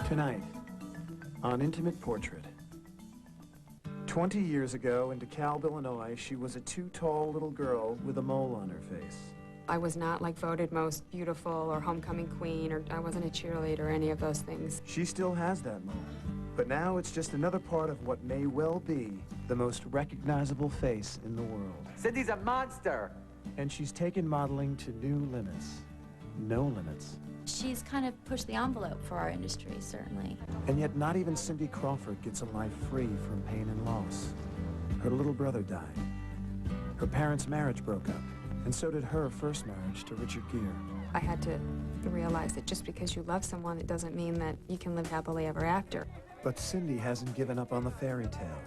Tonight, on Intimate Portrait. 20 years ago in DeKalb, Illinois, she was a too-tall little girl with a mole on her face. I was not like voted most beautiful or homecoming queen, or I wasn't a cheerleader or any of those things. She still has that mole, but now it's just another part of what may well be the most recognizable face in the world. Cindy's a monster! And she's taken modeling to new limits. No limits. She's kind of pushed the envelope for our industry, certainly. And yet not even Cindy Crawford gets a life free from pain and loss. Her little brother died. Her parents' marriage broke up, and so did her first marriage to Richard Gere. I had to realize that just because you love someone, it doesn't mean that you can live happily ever after. But Cindy hasn't given up on the fairy tale.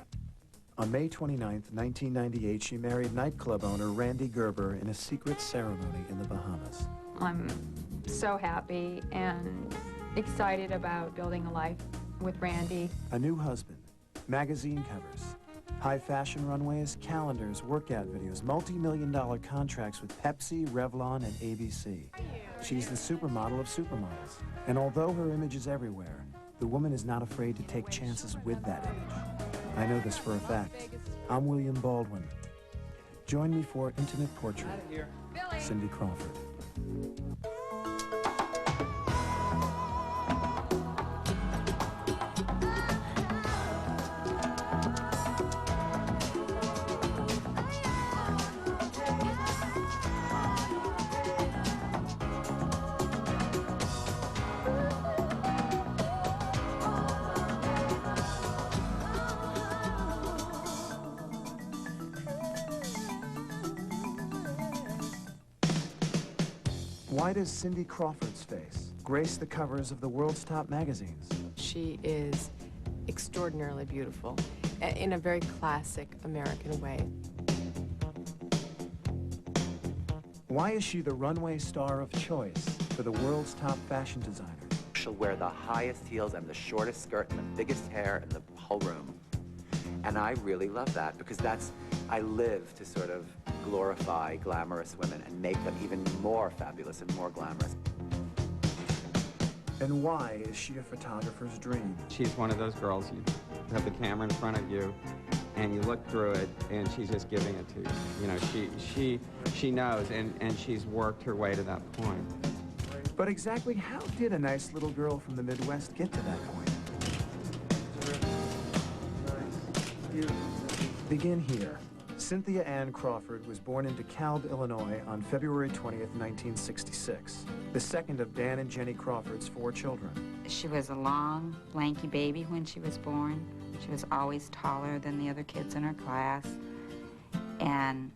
On May 29th, 1998, she married nightclub owner Randy Gerber in a secret ceremony in the Bahamas. I'm so happy and excited about building a life with Randy. A new husband, magazine covers, high fashion runways, calendars, workout videos, multi-million-dollar contracts with Pepsi, Revlon, and ABC. She's the supermodel of supermodels. And although her image is everywhere, the woman is not afraid to take chances with that image. I know this for a fact. I'm William Baldwin. Join me for Intimate Portrait, Cindy Crawford. Why does Cindy Crawford's face grace the covers of the world's top magazines? She is extraordinarily beautiful in a very classic American way. Why is she the runway star of choice for the world's top fashion designers? She'll wear the highest heels and the shortest skirt and the biggest hair in the whole room. And I really love that because I live to sort of glorify glamorous women and make them even more fabulous and more glamorous. And why is she a photographer's dream? She's one of those girls, you have the camera in front of you and you look through it and she's just giving it to you. You know, she knows and she's worked her way to that point. But exactly how did a nice little girl from the Midwest get to that point? Begin here. Cynthia Ann Crawford was born in DeKalb, Illinois on February 20th, 1966, the second of Dan and Jenny Crawford's 4 children. She was a long, lanky baby when she was born. She was always taller than the other kids in her class and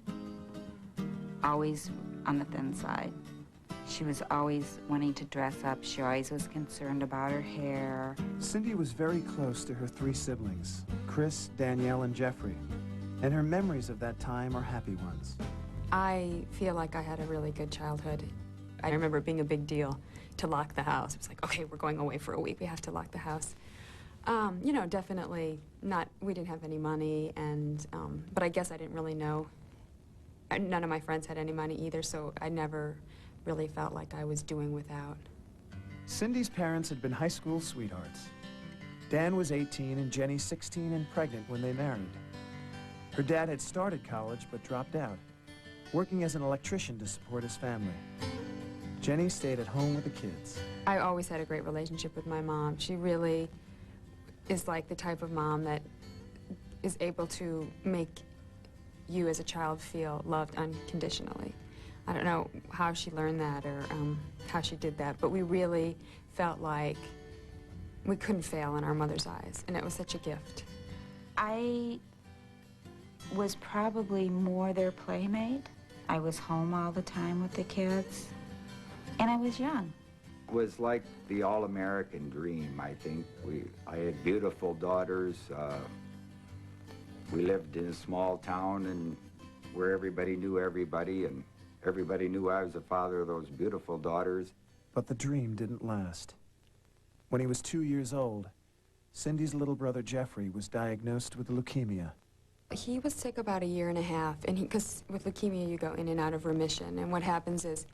always on the thin side. She was always wanting to dress up. She always was concerned about her hair. Cindy was very close to her 3 siblings, Chris, Danielle, and Jeffrey. And her memories of that time are happy ones. I feel like I had a really good childhood. I remember it being a big deal to lock the house. It was like, okay, we're going away for a week. We have to lock the house. You know, definitely not, we didn't have any money, and, but I guess I didn't really know. None of my friends had any money either, so I never really felt like I was doing without. Cindy's parents had been high school sweethearts. Dan was 18 and Jenny 16 and pregnant when they married. Her dad had started college but dropped out, working as an electrician to support his family. Jenny stayed at home with the kids. I always had a great relationship with my mom. She really is like the type of mom that is able to make you as a child feel loved unconditionally. I don't know how she learned that or how she did that, but we really felt like we couldn't fail in our mother's eyes, and it was such a gift. I was probably more their playmate. I was home all the time with the kids, and I was young. It was like the all-American dream, I think. I had beautiful daughters. We lived in a small town and where everybody knew everybody, and everybody knew I was the father of those beautiful daughters. But the dream didn't last. When he was 2 years old, Cindy's little brother Jeffrey was diagnosed with leukemia. He was sick about 1.5 years, and because with leukemia you go in and out of remission, and what happens is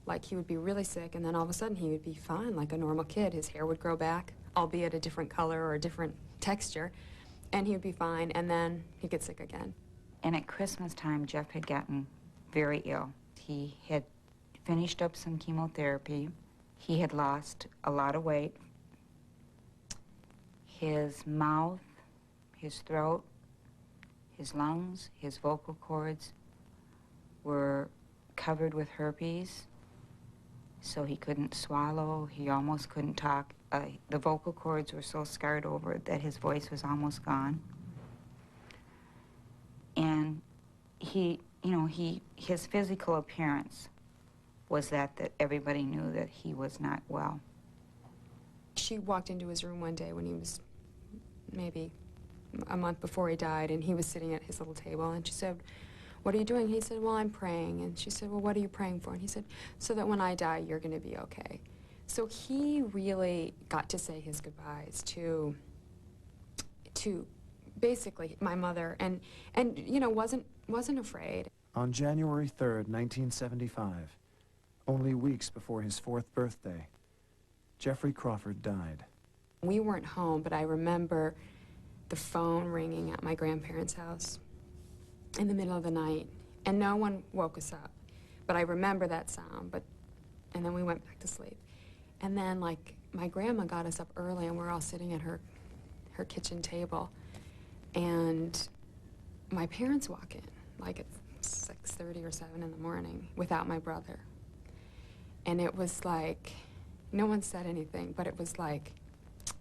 Like, he would be really sick, and then all of a sudden he would be fine, like a normal kid. His hair would grow back, albeit a different color or a different texture, and he would be fine, and then he'd get sick again. And at Christmas time, Jeff had gotten very ill. He had finished up some chemotherapy. He had lost a lot of weight. His mouth, his throat, his lungs, his vocal cords were covered with herpes, so he couldn't swallow, he almost couldn't talk. The vocal cords were so scarred over that his voice was almost gone. And he, you know, his physical appearance was that everybody knew that he was not well. She walked into his room one day when he was maybe a month before he died, and he was sitting at his little table, and she said, "What are you doing?" He said, "Well, I'm praying." And she said, "Well, what are you praying for?" And he said, "So that when I die, you're going to be okay." So he really got to say his goodbyes to basically my mother, and you know, wasn't afraid. On January 3rd, 1975, only weeks before his 4th birthday, Jeffrey Crawford died. We weren't home, but I remember the phone ringing at my grandparents' house in the middle of the night, and no one woke us up. But I remember that sound, and then we went back to sleep. And then, like, my grandma got us up early, and we're all sitting at her kitchen table, and my parents walk in, like at 6:30 or 7 in the morning, without my brother. And it was like, no one said anything, but it was like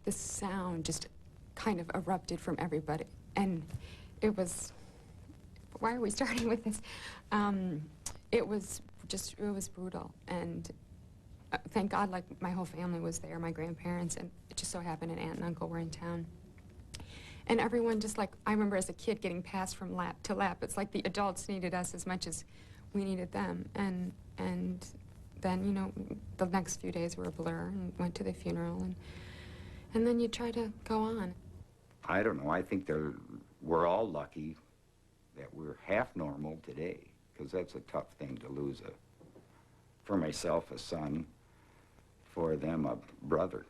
this sound just kind of erupted from everybody. And it was, why are we starting with this? It was brutal. And thank God, like, my whole family was there, my grandparents, and it just so happened an aunt and uncle were in town. And everyone just, like, I remember as a kid getting passed from lap to lap. It's like the adults needed us as much as we needed them. And then, you know, the next few days were a blur, and went to the funeral, and then you try to go on. I don't know. I think we're all lucky that we're half normal today, because that's a tough thing to lose for myself, a son, for them, a brother.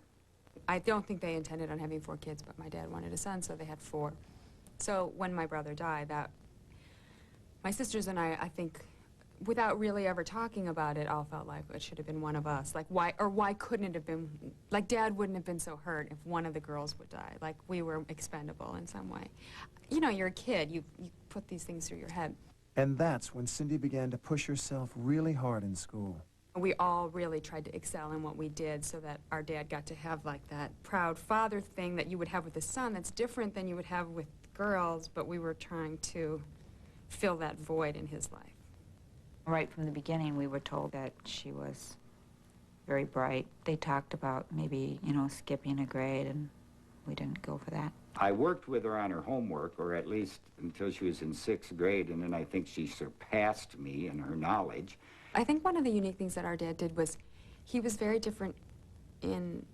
I don't think they intended on having 4 kids, but my dad wanted a son, so they had 4. So when my brother died, my sisters and I think, without really ever talking about it, all felt like it should have been one of us. Like, why couldn't it have been, like, Dad wouldn't have been so hurt if one of the girls would die. Like, we were expendable in some way. You know, you're a kid, you put these things through your head. And that's when Cindy began to push herself really hard in school. We all really tried to excel in what we did so that our dad got to have, like, that proud father thing that you would have with a son that's different than you would have with girls, but we were trying to fill that void in his life. Right from the beginning, we were told that she was very bright. They talked about maybe, you know, skipping a grade, and we didn't go for that. I worked with her on her homework, or at least until she was in 6th grade, and then I think she surpassed me in her knowledge. I think one of the unique things that our dad did was he was very different in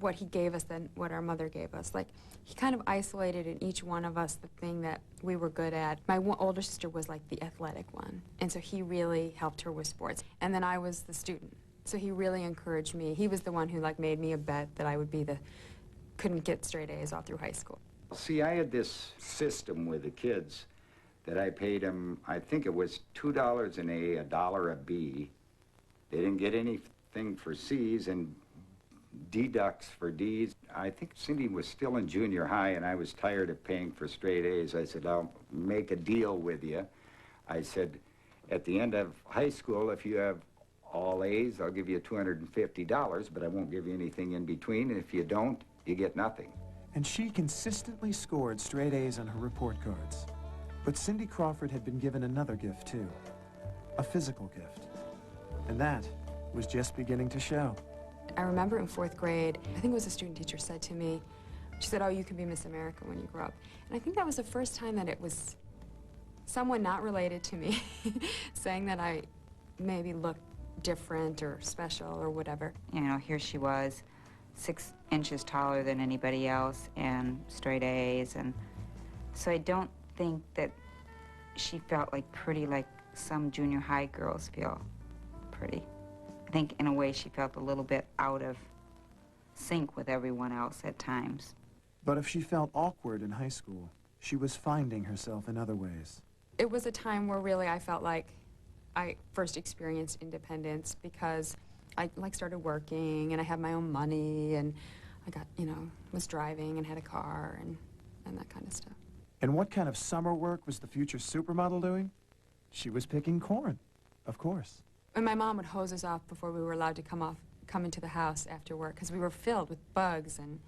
what he gave us than what our mother gave us. Like, he kind of isolated in each one of us the thing that we were good at. My older sister was like the athletic one, and so he really helped her with sports. And then I was the student, so he really encouraged me. He was the one who, like, made me a bet that I would be couldn't get straight A's all through high school. See, I had this system with the kids that I paid them, I think it was $2 an A, $1 a B. They didn't get anything for C's, and deducts for D's. I think Cindy was still in junior high, and I was tired of paying for straight A's. I said, I'll make a deal with you. I said, at the end of high school, if you have all A's, I'll give you $250, but I won't give you anything in between, and if you don't, you get nothing. And she consistently scored straight A's on her report cards. But Cindy Crawford had been given another gift, too. A physical gift. And that was just beginning to show. I remember in 4th grade, I think it was a student teacher said to me, she said, "Oh, you can be Miss America when you grow up." And I think that was the first time that it was someone not related to me saying that I maybe looked different or special or whatever. You know, here she was, 6 inches taller than anybody else, and straight A's, and so I don't think that she felt like pretty like some junior high girls feel pretty. I think in a way she felt a little bit out of sync with everyone else at times. But if she felt awkward in high school, she was finding herself in other ways. It was a time where really I felt like I first experienced independence because I started working and I had my own money and I got, was driving and had a car and that kind of stuff. And what kind of summer work was the future supermodel doing? She was picking corn, of course. And my mom would hose us off before we were allowed to come into the house after work because we were filled with bugs and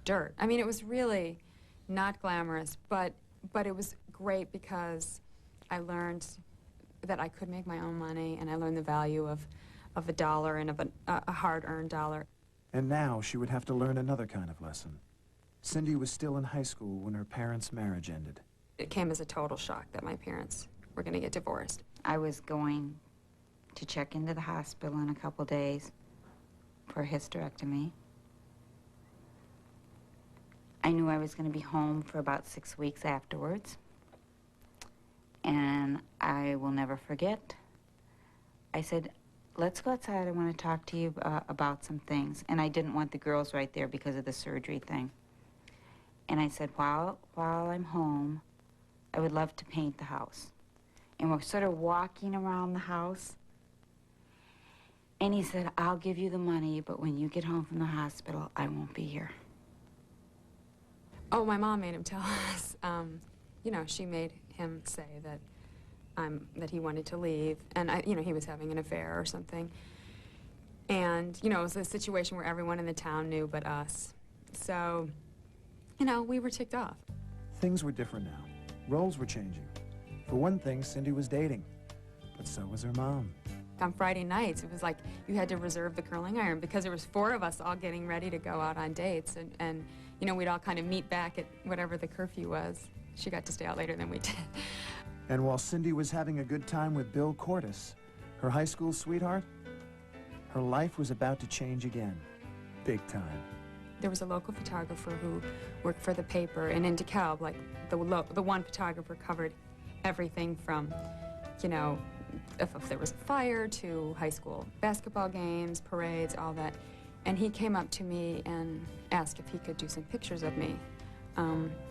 dirt. I mean, it was really not glamorous, but it was great because I learned that I could make my own money, and I learned the value of a dollar and of a hard-earned dollar. And now she would have to learn another kind of lesson. Cindy was still in high school when her parents' marriage ended. It came as a total shock that my parents were going to get divorced. I was going to check into the hospital in a couple days for a hysterectomy. I knew I was going to be home for about 6 weeks afterwards. And I will never forget. I said, let's go outside. I want to talk to you about some things. And I didn't want the girls right there because of the surgery thing. And I said, while I'm home, I would love to paint the house. And we're sort of walking around the house. And he said, I'll give you the money, but when you get home from the hospital, I won't be here. Oh, my mom made him tell us. She made him say that he wanted to leave, and he was having an affair or something. And it was a situation where everyone in the town knew but us. So, we were ticked off. Things were different now. Roles were changing. For one thing, Cindy was dating, but so was her mom. On Friday nights, it was like you had to reserve the curling iron because there was 4 of us all getting ready to go out on dates, and we'd all kind of meet back at whatever the curfew was. She got to stay out later than we did. And while Cindy was having a good time with Bill Cordes, her high school sweetheart, her life was about to change again, big time. There was a local photographer who worked for the paper, and in DeKalb, like the one photographer covered everything from, if there was a fire to high school basketball games, parades, all that. And he came up to me and asked if he could do some pictures of me.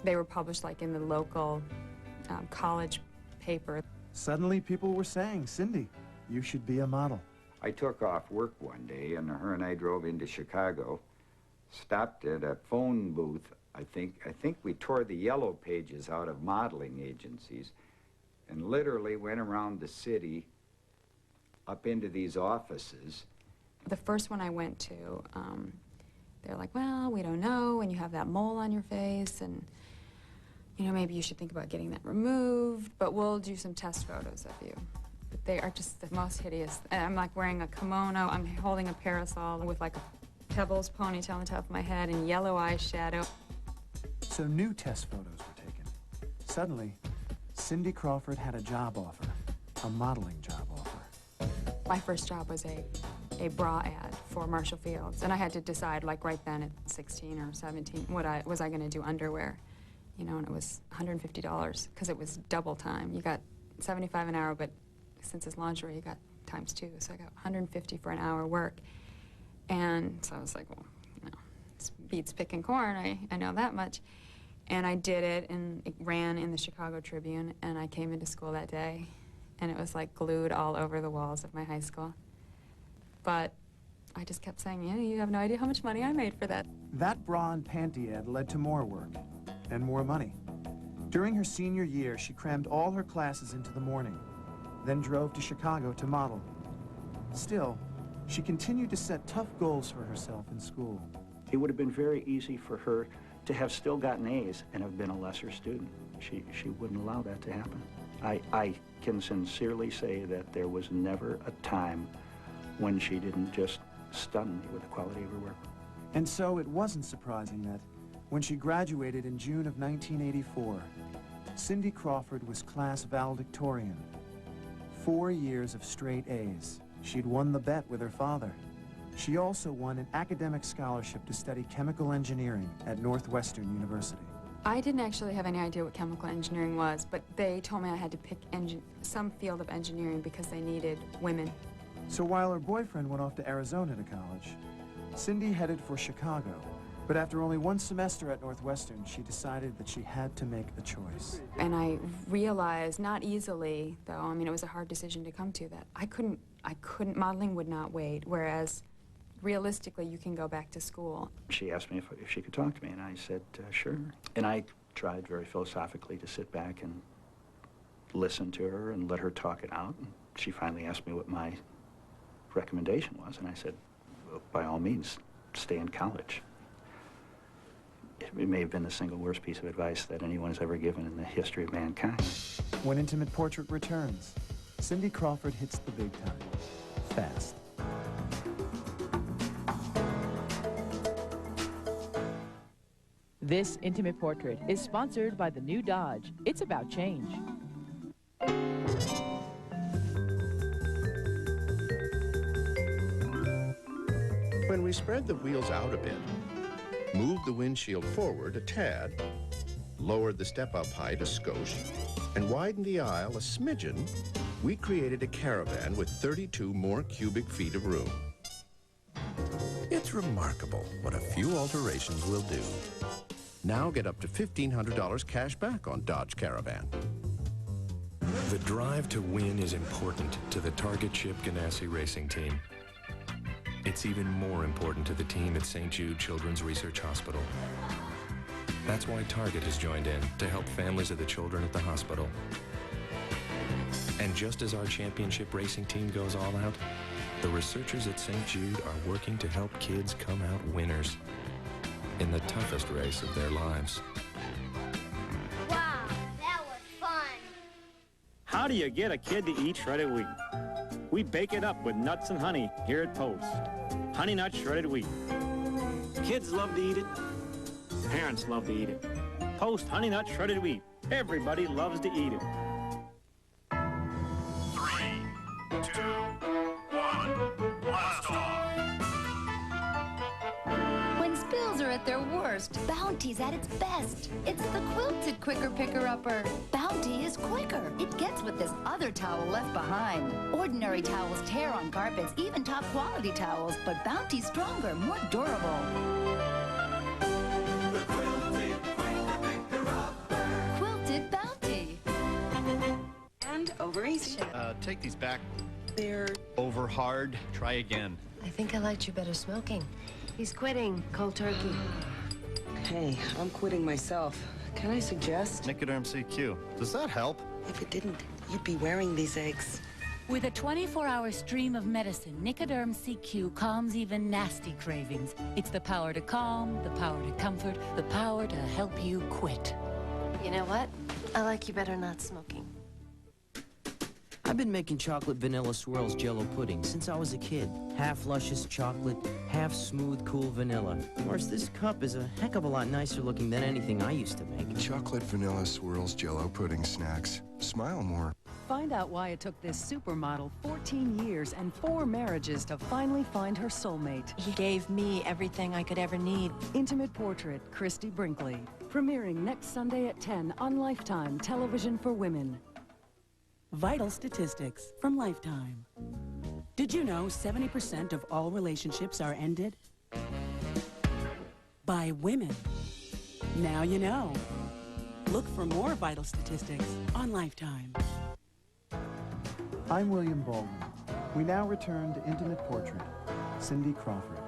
They were published like in the local college paper. Suddenly people were saying, Cindy, you should be a model. I took off work one day, and her and I drove into Chicago, stopped at a phone booth. I think we tore the yellow pages out of modeling agencies and literally went around the city up into these offices. The first one I went to, they're like, well, we don't know, and you have that mole on your face, and, maybe you should think about getting that removed, but we'll do some test photos of you. But they are just the most hideous. And I'm like wearing a kimono, I'm holding a parasol with like a Pebbles ponytail on the top of my head and yellow eyeshadow. So new test photos were taken. Suddenly, Cindy Crawford had a job offer, a modeling job offer. My first job was a bra ad for Marshall Fields, and I had to decide, like right then at 16 or 17, was I going to do underwear, and it was $150 because it was double time. You got $75 an hour, but since it's lingerie, you got ×2, so I got $150 for an hour work. And so I was like, well, this beats picking corn, I know that much. And I did it, and it ran in the Chicago Tribune, and I came into school that day, and it was like glued all over the walls of my high school. But I just kept saying, you have no idea how much money I made for that. That bra and panty ad led to more work and more money. During her senior year, she crammed all her classes into the morning, then drove to Chicago to model. Still, she continued to set tough goals for herself in school. It would have been very easy for her to have still gotten A's and have been a lesser student. She wouldn't allow that to happen. I can sincerely say that there was never a time when she didn't just stun me with the quality of her work. And so it wasn't surprising that, when she graduated in June of 1984, Cindy Crawford was class valedictorian. 4 years of straight A's. She'd won the bet with her father. She also won an academic scholarship to study chemical engineering at Northwestern University. I didn't actually have any idea what chemical engineering was, but they told me I had to pick some field of engineering because they needed women. So while her boyfriend went off to Arizona to college, Cindy headed for Chicago. But after only one semester at Northwestern, she decided that she had to make a choice. And I realized, not easily, though, I mean, it was a hard decision to come to, that I couldn't, modeling would not wait, whereas realistically, you can go back to school. She asked me if she could talk to me, and I said, sure. And I tried very philosophically to sit back and listen to her and let her talk it out. And she finally asked me what my recommendation was, and I said, well, by all means, stay in college. It may have been the single worst piece of advice that anyone has ever given in the history of mankind. When Intimate Portrait returns, Cindy Crawford hits the big time, fast. This Intimate Portrait is sponsored by the new Dodge. It's about change. When we spread the wheels out a bit, moved the windshield forward a tad, lowered the step-up height a skosh, and widened the aisle a smidgen, we created a caravan with 32 more cubic feet of room. It's remarkable what a few alterations will do. Now get up to $1,500 cash back on Dodge Caravan. The drive to win is important to the Target Chip Ganassi racing team. It's even more important to the team at St. Jude Children's Research Hospital. That's why Target has joined in to help families of the children at the hospital. And just as our championship racing team goes all out, the researchers at St. Jude are working to help kids come out winners in the toughest race of their lives. Wow, that was fun. How do you get a kid to eat shredded wheat? We bake it up with nuts and honey here at Post. Honey Nut Shredded Wheat. Kids love to eat it. Parents love to eat it. Post Honey Nut Shredded Wheat. Everybody loves to eat it. 3, 2, 1, blast off. When spills are at their worst, Bounty's at its best. It's the quilted quicker picker-upper. Bounty is quicker. It gets what this other towel left behind. Ordinary towels tear on carpets, even top quality towels, but Bounty's stronger, more durable. The quilted quicker picker-upper. Quilted Bounty. And over easy. Take these back. They're Over hard. Try again. I think I liked you better smoking. He's quitting, cold turkey. Hey, I'm quitting myself. Can I suggest? Nicoderm CQ. Does that help? If it didn't, you'd be wearing these eggs. With a 24-hour stream of medicine, Nicoderm CQ calms even nasty cravings. It's the power to calm, the power to comfort, the power to help you quit. You know what? I like you better not smoking. I've been making chocolate vanilla swirls Jell-O pudding since I was a kid. Half luscious chocolate, half smooth, cool vanilla. Of course, this cup is a heck of a lot nicer looking than anything I used to make. Chocolate vanilla swirls Jell-O pudding snacks. Smile more. Find out why it took this supermodel 14 years and 4 marriages to finally find her soulmate. He gave me everything I could ever need. Intimate Portrait, Christy Brinkley. Premiering next Sunday at 10 on Lifetime Television for Women. Vital statistics from Lifetime. Did you know 70% of all relationships are ended by women? Now you know. Look for more vital statistics on Lifetime. I'm William Baldwin. We now return to Intimate Portrait, Cindy Crawford.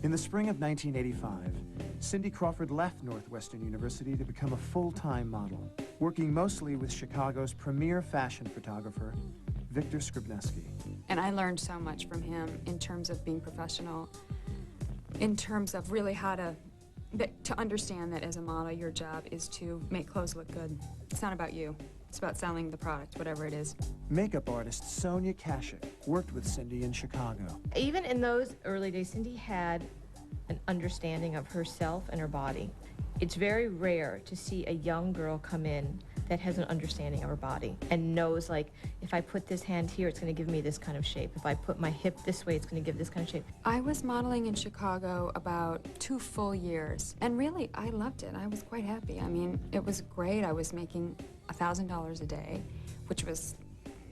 In the spring of 1985, Cindy Crawford left Northwestern University to become a full-time model, working mostly with Chicago's premier fashion photographer, Victor Skrybneski. And I learned so much from him in terms of being professional, in terms of really how to understand that as a model, your job is to make clothes look good. It's not about you. It's about selling the product, whatever it is. Makeup artist Sonia Kashik worked with Cindy in Chicago. Even in those early days, Cindy had an understanding of herself and her body. It's very rare to see a young girl come in that has an understanding of her body and knows, like, if I put this hand here, it's going to give me this kind of shape. If I put my hip this way, it's going to give this kind of shape. I was modeling in Chicago about 2 full years, and really, I loved it. I was quite happy. I mean, it was great. I was making $1,000 a day, which was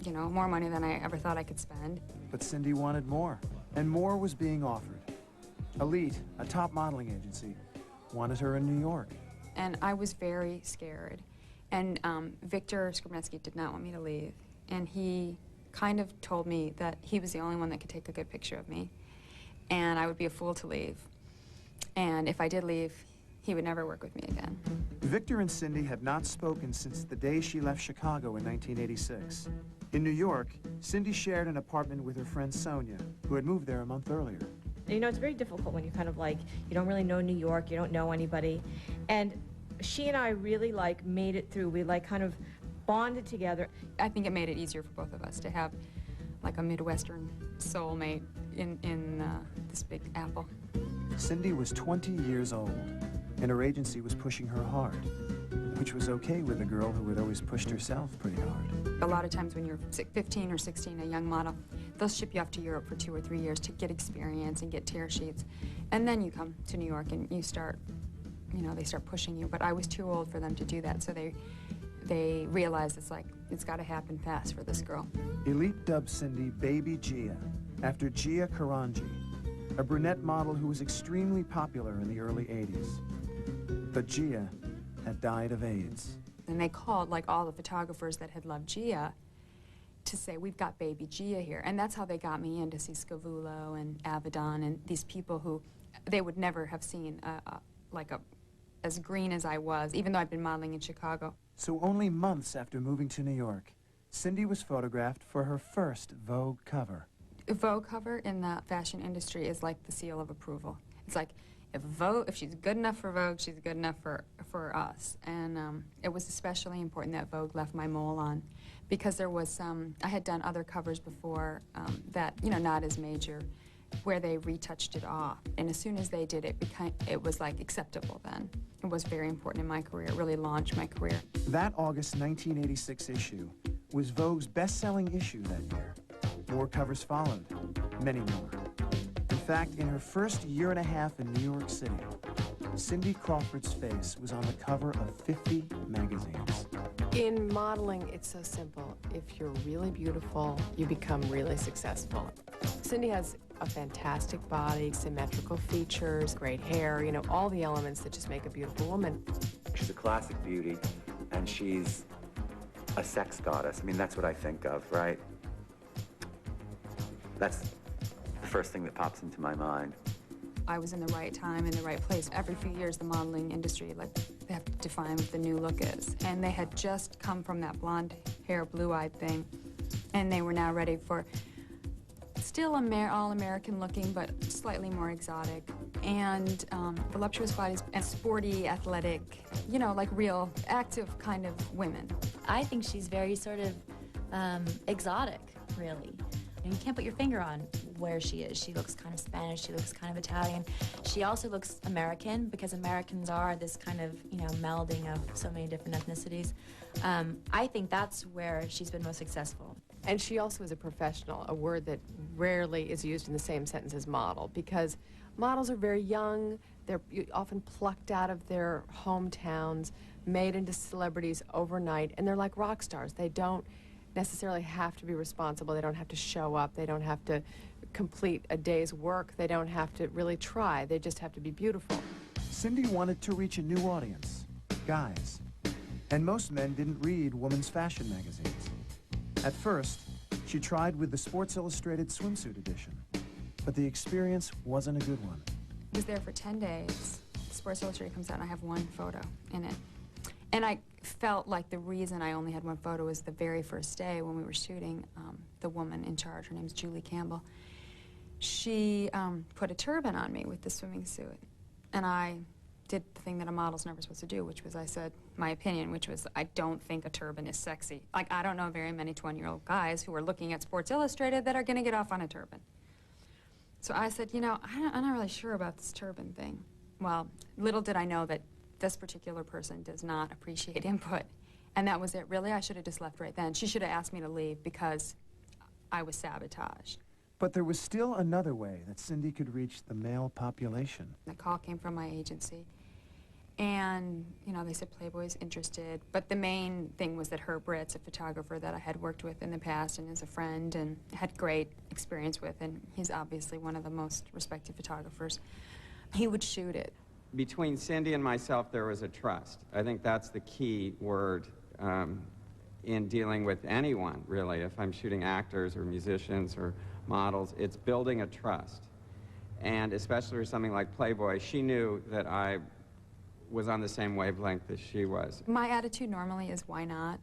you know, more money than I ever thought I could spend. But Cindy wanted more, and more was being offered. Elite, a top modeling agency, wanted her in New York. And I was very scared. And Victor Skrbnetsky did not want me to leave. And he kind of told me that he was the only one that could take a good picture of me. And I would be a fool to leave. And if I did leave, he would never work with me again. Victor and Cindy had not spoken since the day she left Chicago in 1986. In New York, Cindy shared an apartment with her friend Sonia, who had moved there a month earlier. You know, it's very difficult when you kind of like, you don't really know New York, you don't know anybody. And she and I really like made it through. We like kind of bonded together. I think it made it easier for both of us to have like a Midwestern soulmate in this big apple. Cindy was 20 years old, and her agency was pushing her hard, which was okay with a girl who had always pushed herself pretty hard. A lot of times when you're 15 or 16, a young model, they'll ship you off to Europe for 2 or 3 years to get experience and get tear sheets. And then you come to New York and you start, you know, they start pushing you. But I was too old for them to do that, so they realized it's like, it's got to happen fast for this girl. Elite dubbed Cindy Baby Gia, after Gia Karanji, a brunette model who was extremely popular in the early 80s. But Gia had died of AIDS. And they called, like, all the photographers that had loved Gia to say, we've got baby Gia here. And that's how they got me in to see Scavullo and Avedon and these people who they would never have seen, as green as I was, even though I'd been modeling in Chicago. So only months after moving to New York, Cindy was photographed for her first Vogue cover. A Vogue cover in the fashion industry is like the seal of approval. It's like, if she's good enough for Vogue, she's good enough for us. And it was especially important that Vogue left my mole on, because there was I had done other covers before that, you know, not as major, where they retouched it off. And as soon as they did it, it was like acceptable then. It was very important in my career. It really launched my career. That August 1986 issue was Vogue's best-selling issue that year. More covers followed, many more. In fact, in her first year and a half in New York City, Cindy Crawford's face was on the cover of 50 magazines. In modeling, it's so simple. If you're really beautiful, you become really successful. Cindy has a fantastic body, symmetrical features, great hair, you know, all the elements that just make a beautiful woman. She's a classic beauty, and she's a sex goddess. I mean, that's what I think of, right? That's the first thing that pops into my mind. I was in the right time, in the right place. Every few years, the modeling industry, like, they have to define what the new look is. And they had just come from that blonde hair, blue-eyed thing, and they were now ready for still all-American looking, but slightly more exotic, and voluptuous bodies and sporty, athletic, you know, like real active kind of women. I think she's very sort of exotic, really. You can't put your finger on where she is. She looks kind of Spanish, she looks kind of Italian. She also looks American, because Americans are this kind of, you know, melding of so many different ethnicities. I think that's where she's been most successful. And she also is a professional, a word that rarely is used in the same sentence as model, because models are very young, they're often plucked out of their hometowns, made into celebrities overnight, and they're like rock stars. They don't necessarily have to be responsible, they don't have to show up, they don't have to complete a day's work, they don't have to really try, they just have to be beautiful. Cindy wanted to reach a new audience, guys. And most men didn't read women's fashion magazines. At first, she tried with the Sports Illustrated swimsuit edition, but the experience wasn't a good one. I was there for 10 days. Sports Illustrated comes out and I have one photo in it. And I felt like the reason I only had one photo was the very first day when we were shooting. The woman in charge, her name's Julie Campbell, she put a turban on me with the swimming suit. And I did the thing that a model's never supposed to do, which was I said my opinion, which was I don't think a turban is sexy. Like, I don't know very many 20-year-old guys who are looking at Sports Illustrated that are going to get off on a turban. So I said, you know, I'm not really sure about this turban thing. Well, little did I know that this particular person does not appreciate input. And that was it. Really, I should have just left right then. She should have asked me to leave because I was sabotaged. But there was still another way that Cindy could reach the male population. The call came from my agency. And, you know, they said Playboy's interested, but the main thing was that Herb Ritz, a photographer that I had worked with in the past and is a friend and had great experience with, and he's obviously one of the most respected photographers, he would shoot it. Between Cindy and myself, there was a trust. I think that's the key word in dealing with anyone, really. If I'm shooting actors or musicians or models, it's building a trust. And especially for something like Playboy, she knew that I was on the same wavelength as she was. My attitude normally is why not?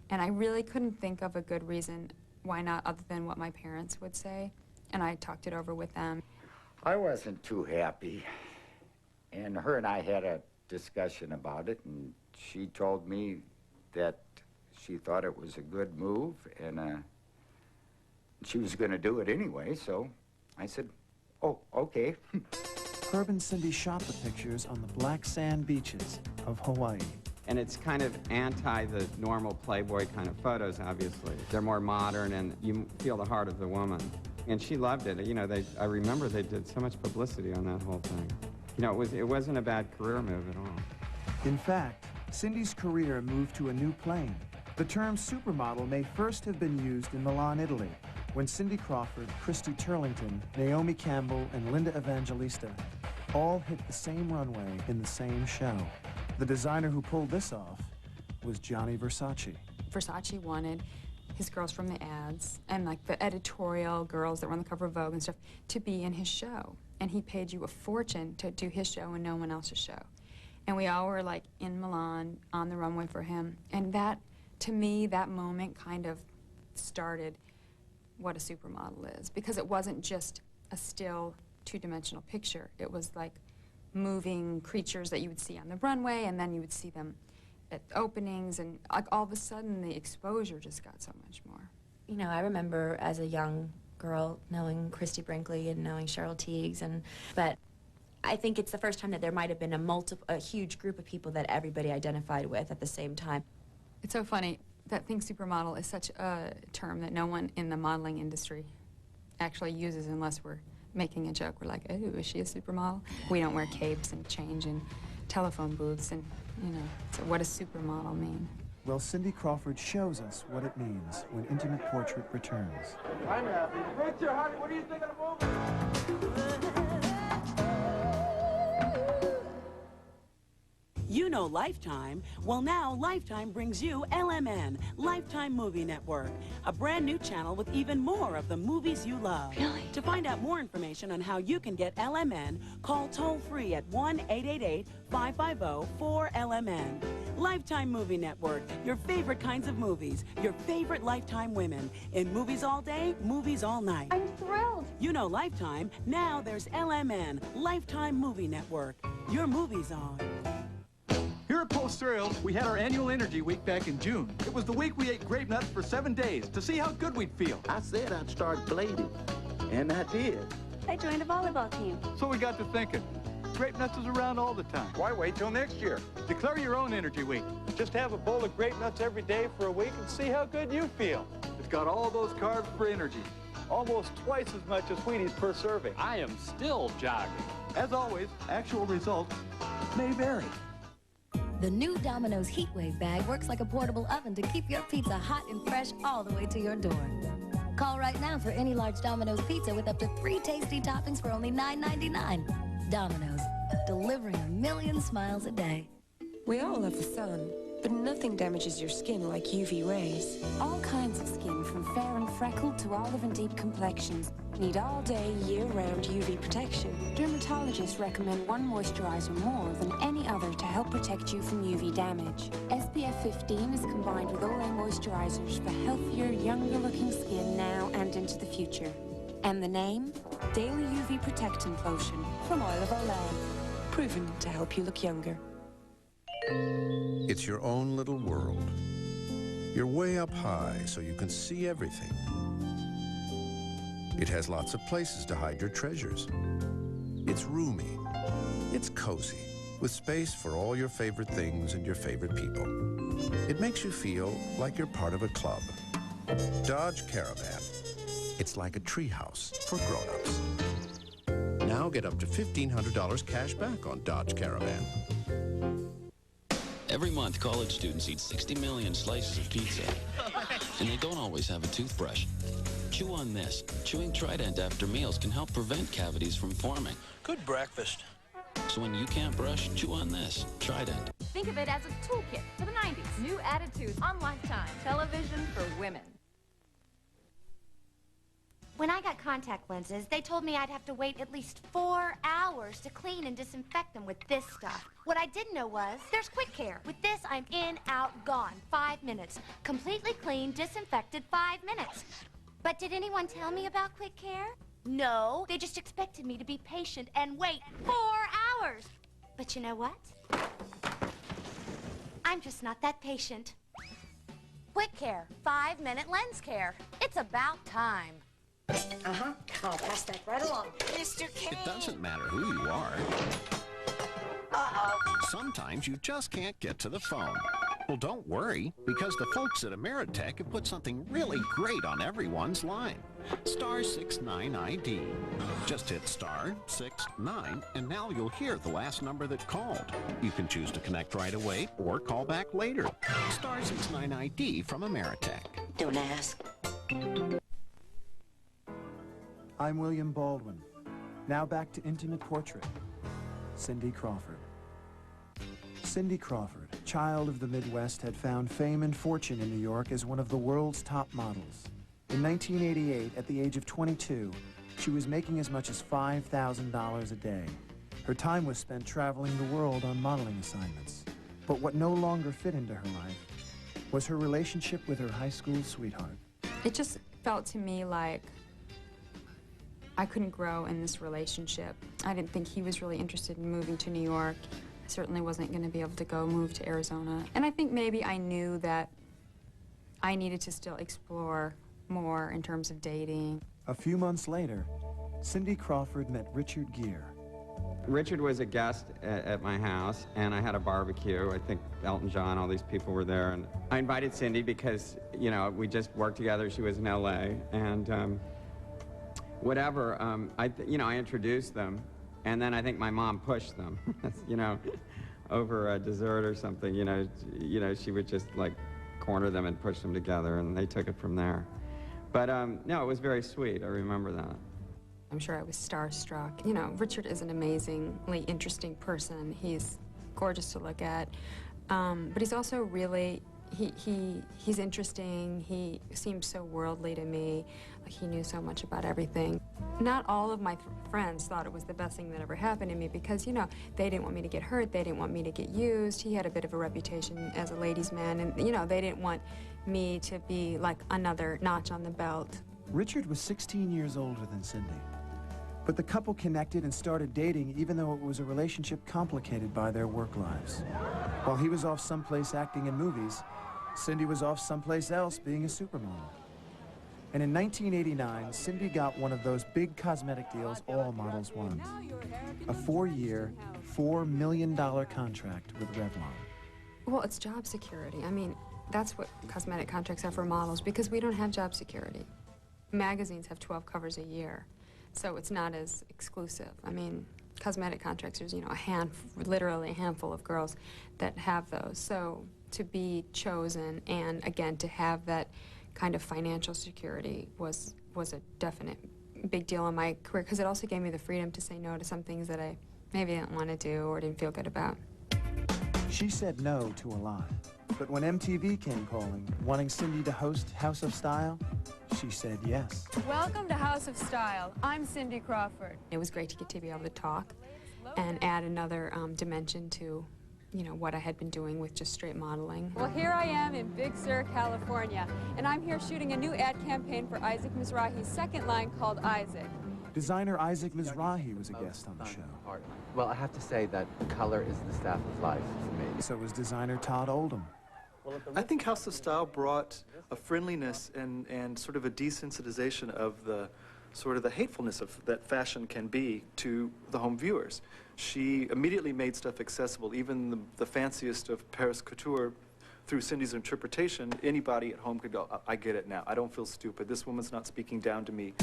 And I really couldn't think of a good reason why not other than what my parents would say. And I talked it over with them. I wasn't too happy. And her and I had a discussion about it, and she told me that she thought it was a good move, and she was going to do it anyway, so I said, oh, okay. Herb and Cindy shot the pictures on the black sand beaches of Hawaii. And it's kind of anti the normal Playboy kind of photos, obviously. They're more modern, and you feel the heart of the woman. And she loved it. You know, I remember they did so much publicity on that whole thing. You know, it wasn't a bad career move at all. In fact, Cindy's career moved to a new plane. The term supermodel may first have been used in Milan, Italy, when Cindy Crawford, Christy Turlington, Naomi Campbell, and Linda Evangelista all hit the same runway in the same show. The designer who pulled this off was Gianni Versace. Versace wanted his girls from the ads and like the editorial girls that were on the cover of Vogue and stuff to be in his show. And he paid you a fortune to do his show and no one else's show. And we all were like in Milan on the runway for him. And that, to me, that moment kind of started what a supermodel is, because it wasn't just a still two-dimensional picture. It was like moving creatures that you would see on the runway, and then you would see them at openings, and like all of a sudden the exposure just got so much more. You know, I remember as a young girl knowing Christy Brinkley and knowing Cheryl Tiegs, but I think it's the first time that there might have been a huge group of people that everybody identified with at the same time. It's so funny. That thing supermodel is such a term that no one in the modeling industry actually uses unless we're making a joke. We're like, oh, is she a supermodel? We don't wear capes and change in telephone booths and, you know, so what does supermodel mean? Well, Cindy Crawford shows us what it means when Intimate Portrait returns. I'm happy. Richard, honey, what do you think of the movie? You know Lifetime? Well, now Lifetime brings you LMN, Lifetime Movie Network, a brand new channel with even more of the movies you love. Really? To find out more information on how you can get LMN, call toll-free at 1-888-550-4LMN. Lifetime Movie Network, your favorite kinds of movies, your favorite Lifetime women. In movies all day, movies all night. I'm thrilled. You know Lifetime, now there's LMN, Lifetime Movie Network. Your movie's on. Here at Post Cereal, we had our annual Energy Week back in June. It was the week we ate grape nuts for 7 days to see how good we'd feel. I said I'd start blading, and I did. I joined a volleyball team. So we got to thinking, grape nuts is around all the time. Why wait till next year? Declare your own Energy Week. Just have a bowl of grape nuts every day for a week and see how good you feel. It's got all those carbs for energy. Almost twice as much as Wheaties per serving. I am still jogging. As always, actual results may vary. The new Domino's Heatwave bag works like a portable oven to keep your pizza hot and fresh all the way to your door. Call right now for any large Domino's pizza with up to 3 tasty toppings for only $9.99. Domino's, delivering a million smiles a day. We all love the sun, but nothing damages your skin like UV rays. All kinds of skin, from fair and freckled to olive and deep complexions, need all-day, year-round UV protection. Dermatologists recommend one moisturizer more than any other to help protect you from UV damage. SPF 15 is combined with Olay moisturizers for healthier, younger-looking skin now and into the future. And the name? Daily UV Protectant Lotion from Oil of Olay. Proven to help you look younger. It's your own little world. You're way up high, so you can see everything. It has lots of places to hide your treasures. It's roomy. It's cozy, with space for all your favorite things and your favorite people. It makes you feel like you're part of a club. Dodge Caravan. It's like a treehouse for grown-ups. Now get up to $1,500 cash back on Dodge Caravan. Every month, college students eat 60 million slices of pizza, and they don't always have a toothbrush. Chew on this. Chewing Trident after meals can help prevent cavities from forming. Good breakfast. So when you can't brush, chew on this. Trident. Think of it as a toolkit for the 90s. New attitudes on Lifetime. Television for women. When I got contact lenses, they told me I'd have to wait at least 4 hours to clean and disinfect them with this stuff. What I didn't know was, there's quick care. With this, I'm in, out, gone. 5 minutes. Completely clean, disinfected, 5 minutes. But did anyone tell me about quick care? No, they just expected me to be patient and wait 4 hours. But you know what? I'm just not that patient. Quick care, 5-minute lens care. It's about time. Uh-huh. I'll pass that right along. Mr. K. It doesn't matter who you are. Uh-oh. Sometimes you just can't get to the phone. Well, don't worry, because the folks at Ameritech have put something really great on everyone's line. Star 69 ID. Just hit star 69, and now you'll hear the last number that called. You can choose to connect right away or call back later. Star 69 ID from Ameritech. Don't ask. I'm William Baldwin. Now back to Intimate Portrait. Cindy Crawford. Cindy Crawford, child of the Midwest, had found fame and fortune in New York as one of the world's top models. In 1988, at the age of 22, she was making as much as $5,000 a day. Her time was spent traveling the world on modeling assignments. But what no longer fit into her life was her relationship with her high school sweetheart. It just felt to me like I couldn't grow in this relationship. I didn't think he was really interested in moving to New York. I certainly wasn't going to be able to move to Arizona. And I think maybe I knew that I needed to still explore more in terms of dating. A few months later, Cindy Crawford met Richard Gere. Richard was a guest at my house, and I had a barbecue. I think Elton John, all these people were there, and I invited Cindy because, you know, we just worked together. She was in LA, and I introduced them, and then I think my mom pushed them, you know, over a dessert or something. You know, she would just like corner them and push them together, and they took it from there. But no, it was very sweet. I remember that. I'm sure I was starstruck. You know, Richard is an amazingly interesting person. He's gorgeous to look at, but he's also really, he's interesting. He seems so worldly to me, like he knew so much about everything. Not all of my friends thought it was the best thing that ever happened to me because, you know, they didn't want me to get hurt, they didn't want me to get used. He had a bit of a reputation as a ladies' man, and, you know, they didn't want me to be like another notch on the belt. Richard was 16 years older than Cindy. But the couple connected and started dating even though it was a relationship complicated by their work lives. While he was off someplace acting in movies, Cindy was off someplace else being a supermodel. And in 1989, Cindy got one of those big cosmetic deals all models want. A 4-year, $4 million contract with Revlon. Well, it's job security. I mean, that's what cosmetic contracts are for models because we don't have job security. Magazines have 12 covers a year. So it's not as exclusive. I mean, cosmetic contracts, there's, you know, literally a handful of girls that have those. So to be chosen and, again, to have that kind of financial security was a definite big deal in my career because it also gave me the freedom to say no to some things that I maybe didn't want to do or didn't feel good about. She said no to a lot. But when MTV came calling, wanting Cindy to host House of Style, she said yes. Welcome to House of Style. I'm Cindy Crawford. It was great to be able to talk and add another dimension to, you know, what I had been doing with just straight modeling. Well, here I am in Big Sur, California, and I'm here shooting a new ad campaign for Isaac Mizrahi's second line called Isaac. Designer Isaac Mizrahi was a guest on the show. Well, I have to say that color is the staff of life for me. So was designer Todd Oldham. I think House of Style brought a friendliness and sort of a desensitization of the sort of the hatefulness of that fashion can be to the home viewers. She immediately made stuff accessible, even the fanciest of Paris couture. Through Cindy's interpretation, anybody at home could go, I get it now. I don't feel stupid. This woman's not speaking down to me.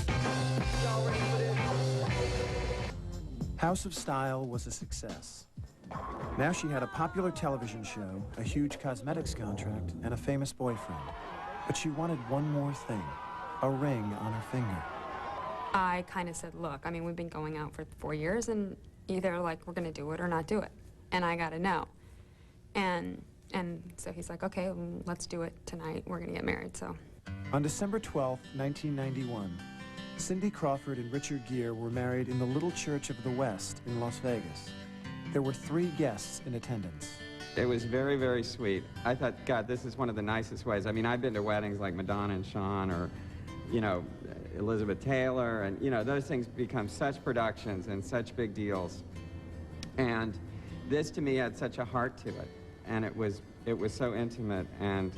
House of Style was a success. Now she had a popular television show, a huge cosmetics contract, and a famous boyfriend. But she wanted one more thing, a ring on her finger. I kind of said, look, I mean, we've been going out for 4 years, and either, like, we're going to do it or not do it. And I got to know. And so he's like, okay, well, let's do it tonight. We're going to get married, so. On December 12, 1991, Cindy Crawford and Richard Gere were married in the Little Church of the West in Las Vegas. There were 3 guests in attendance. It was very, very sweet. I thought, God, this is one of the nicest ways. I mean, I've been to weddings like Madonna and Sean, or, you know, Elizabeth Taylor, and, you know, those things become such productions and such big deals. And this, to me, had such a heart to it. And it was so intimate and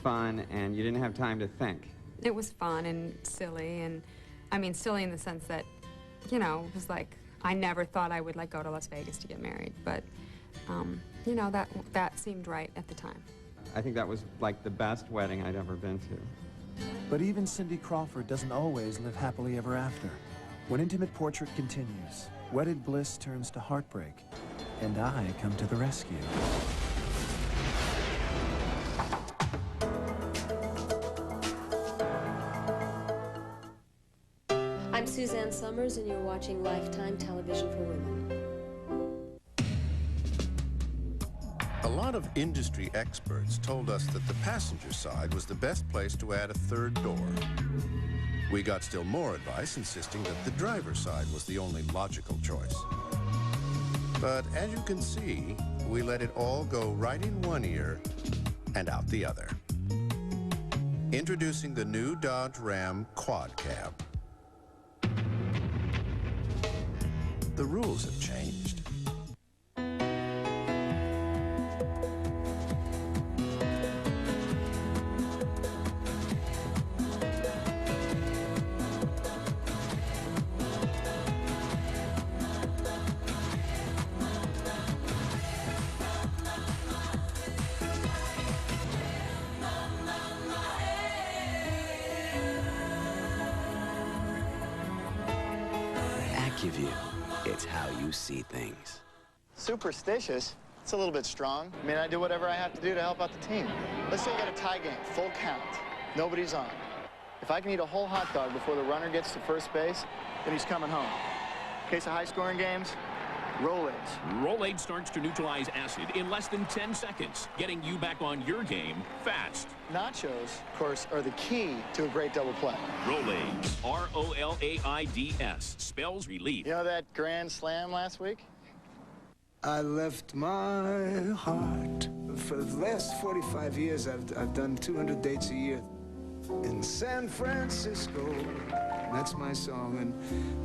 fun, and you didn't have time to think. It was fun and silly, and, I mean, silly in the sense that, you know, it was like, I never thought I would, like, go to Las Vegas to get married, but, you know, that seemed right at the time. I think that was, like, the best wedding I'd ever been to. But even Cindy Crawford doesn't always live happily ever after. When Intimate Portrait continues, wedded bliss turns to heartbreak, and I come to the rescue. I'm Suzanne Summers, and you're watching Lifetime Television for Women. A lot of industry experts told us that the passenger side was the best place to add a third door. We got still more advice insisting that the driver's side was the only logical choice. But as you can see, we let it all go right in one ear and out the other. Introducing the new Dodge Ram Quad Cab. The rules have changed. AccuView. It's how you see things. Superstitious? It's a little bit strong. I mean, I do whatever I have to do to help out the team. Let's say you got a tie game, full count. Nobody's on. If I can eat a whole hot dog before the runner gets to first base, then he's coming home. Case of high-scoring games, Rolaids. Rolaids starts to neutralize acid in less than 10 seconds, getting you back on your game fast. Nachos, of course, are the key to a great double play. Rolaids, R-O-L-A-I-D-S, spells relief. You know that grand slam last week? I left my heart. For the last 45 years, I've done 200 dates a year in San Francisco. That's my song, and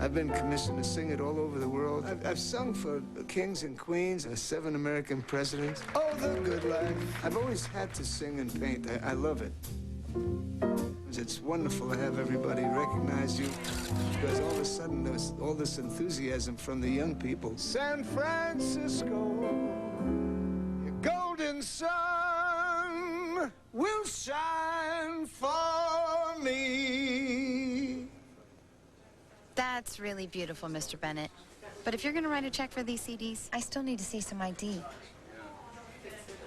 I've been commissioned to sing it all over the world. I've sung for kings and queens, 7 American presidents. Oh, the good life. I've always had to sing and paint. I love it. It's wonderful to have everybody recognize you, because all of a sudden there's all this enthusiasm from the young people. San Francisco, your golden sun will shine for me. That's really beautiful, Mr. Bennett. But if you're going to write a check for these CDs, I still need to see some ID.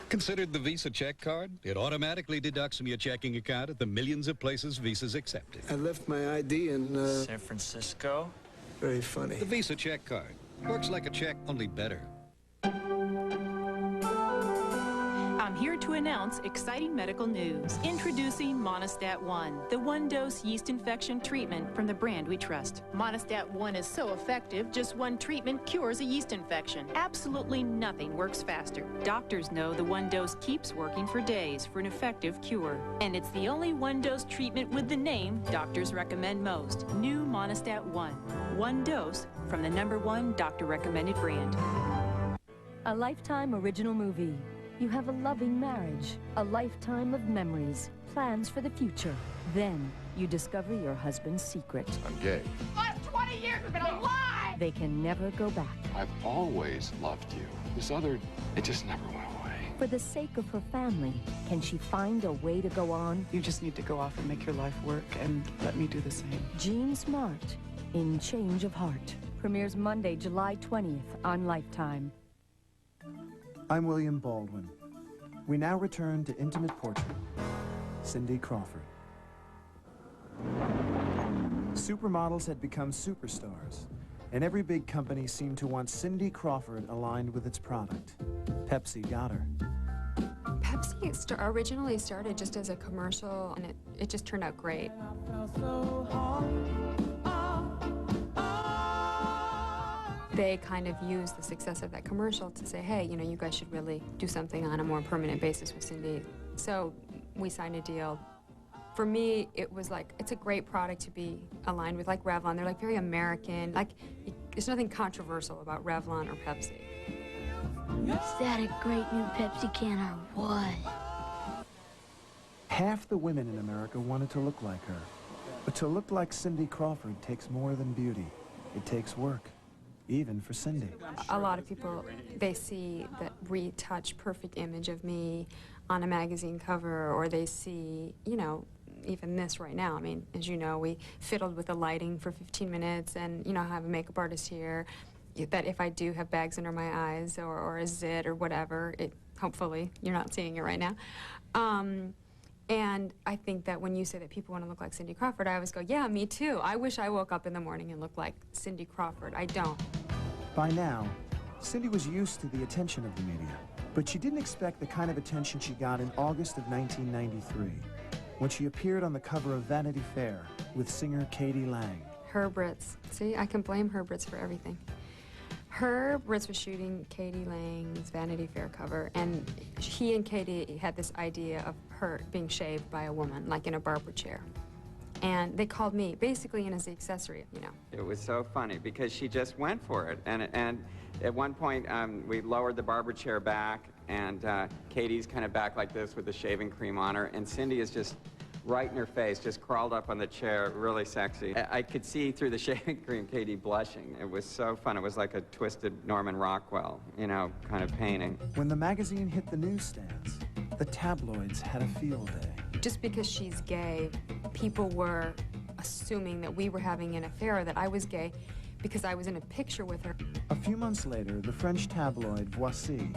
Considered the Visa check card? It automatically deducts from your checking account at the millions of places Visa's accepted. I left my ID in, San Francisco? Very funny. The Visa check card. Works like a check, only better. I'm here to announce exciting medical news. Introducing Monistat 1, the one-dose yeast infection treatment from the brand we trust. Monistat 1 is so effective, just one treatment cures a yeast infection. Absolutely nothing works faster. Doctors know the one dose keeps working for days for an effective cure. And it's the only one-dose treatment with the name doctors recommend most. New Monistat 1. One dose from the #1 doctor-recommended brand. A Lifetime original movie. You have a loving marriage, a lifetime of memories, plans for the future. Then you discover your husband's secret. I'm gay. Last 20 years have been a lie! They can never go back. I've always loved you. This other, it just never went away. For the sake of her family, can she find a way to go on? You just need to go off and make your life work and let me do the same. Jean Smart in Change of Heart. Premieres Monday, July 20th on Lifetime. I'm William Baldwin. We now return to Intimate Portrait, Cindy Crawford. Supermodels had become superstars, and every big company seemed to want Cindy Crawford aligned with its product. Pepsi got her. Pepsi originally started just as a commercial, and it just turned out great. They kind of used the success of that commercial to say, hey, you know, you guys should really do something on a more permanent basis with Cindy. So we signed a deal. For me, it was like, it's a great product to be aligned with, like Revlon. They're like very American. Like, there's nothing controversial about Revlon or Pepsi. Is that a great new Pepsi can or what? Half the women in America wanted to look like her. But to look like Cindy Crawford takes more than beauty. It takes work, even for Cindy. A lot of people, they see that retouched perfect image of me on a magazine cover, or they see, you know, even this right now. I mean, as you know, we fiddled with the lighting for 15 minutes, and, you know, I have a makeup artist here, that if I do have bags under my eyes or a zit or whatever, hopefully you're not seeing it right now. And I think that when you say that people want to look like Cindy Crawford, I always go, yeah, me too. I wish I woke up in the morning and looked like Cindy Crawford. I don't. By now, Cindy was used to the attention of the media, but she didn't expect the kind of attention she got in August of 1993, when she appeared on the cover of Vanity Fair with singer Katie Lang. Herb Ritz. See, I can blame Herb Ritz for everything. Herb Ritz was shooting Katie Lang's Vanity Fair cover, and he and Katie had this idea of her being shaved by a woman, like in a barber chair. And they called me, basically in as the accessory, you know. It was so funny because she just went for it. And at one point, we lowered the barber chair back, and Katie's kind of back like this with the shaving cream on her, and Cindy is just right in her face, just crawled up on the chair, really sexy. I could see through the shaving cream Katie blushing. It was so fun. It was like a twisted Norman Rockwell, you know, kind of painting. When the magazine hit the newsstands, the tabloids had a field day. Just because she's gay, people were assuming that we were having an affair, that I was gay, because I was in a picture with her. A few months later, the French tabloid Voici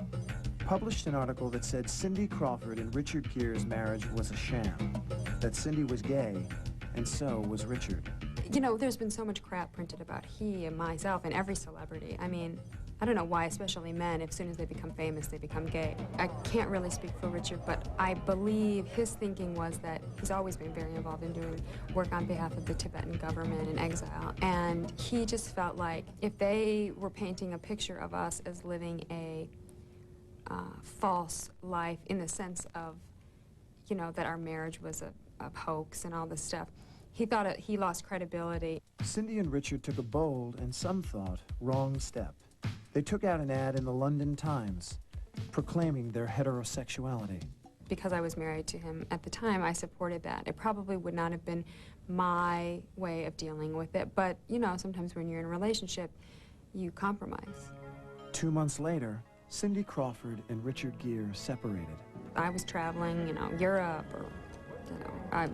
published an article that said Cindy Crawford and Richard Gere's marriage was a sham, that Cindy was gay, and so was Richard. You know, there's been so much crap printed about he and myself and every celebrity. I mean, I don't know why, especially men, as soon as they become famous, they become gay. I can't really speak for Richard, but I believe his thinking was that he's always been very involved in doing work on behalf of the Tibetan government in exile. And he just felt like if they were painting a picture of us as living a false life, in the sense of, you know, that our marriage was a hoax and all this stuff, he thought he lost credibility. Cindy and Richard took a bold, and some thought, wrong step. They took out an ad in the London Times, proclaiming their heterosexuality. Because I was married to him at the time, I supported that. It probably would not have been my way of dealing with it, but, you know, sometimes when you're in a relationship, you compromise. 2 months later, Cindy Crawford and Richard Gere separated. I was traveling, you know, Europe or,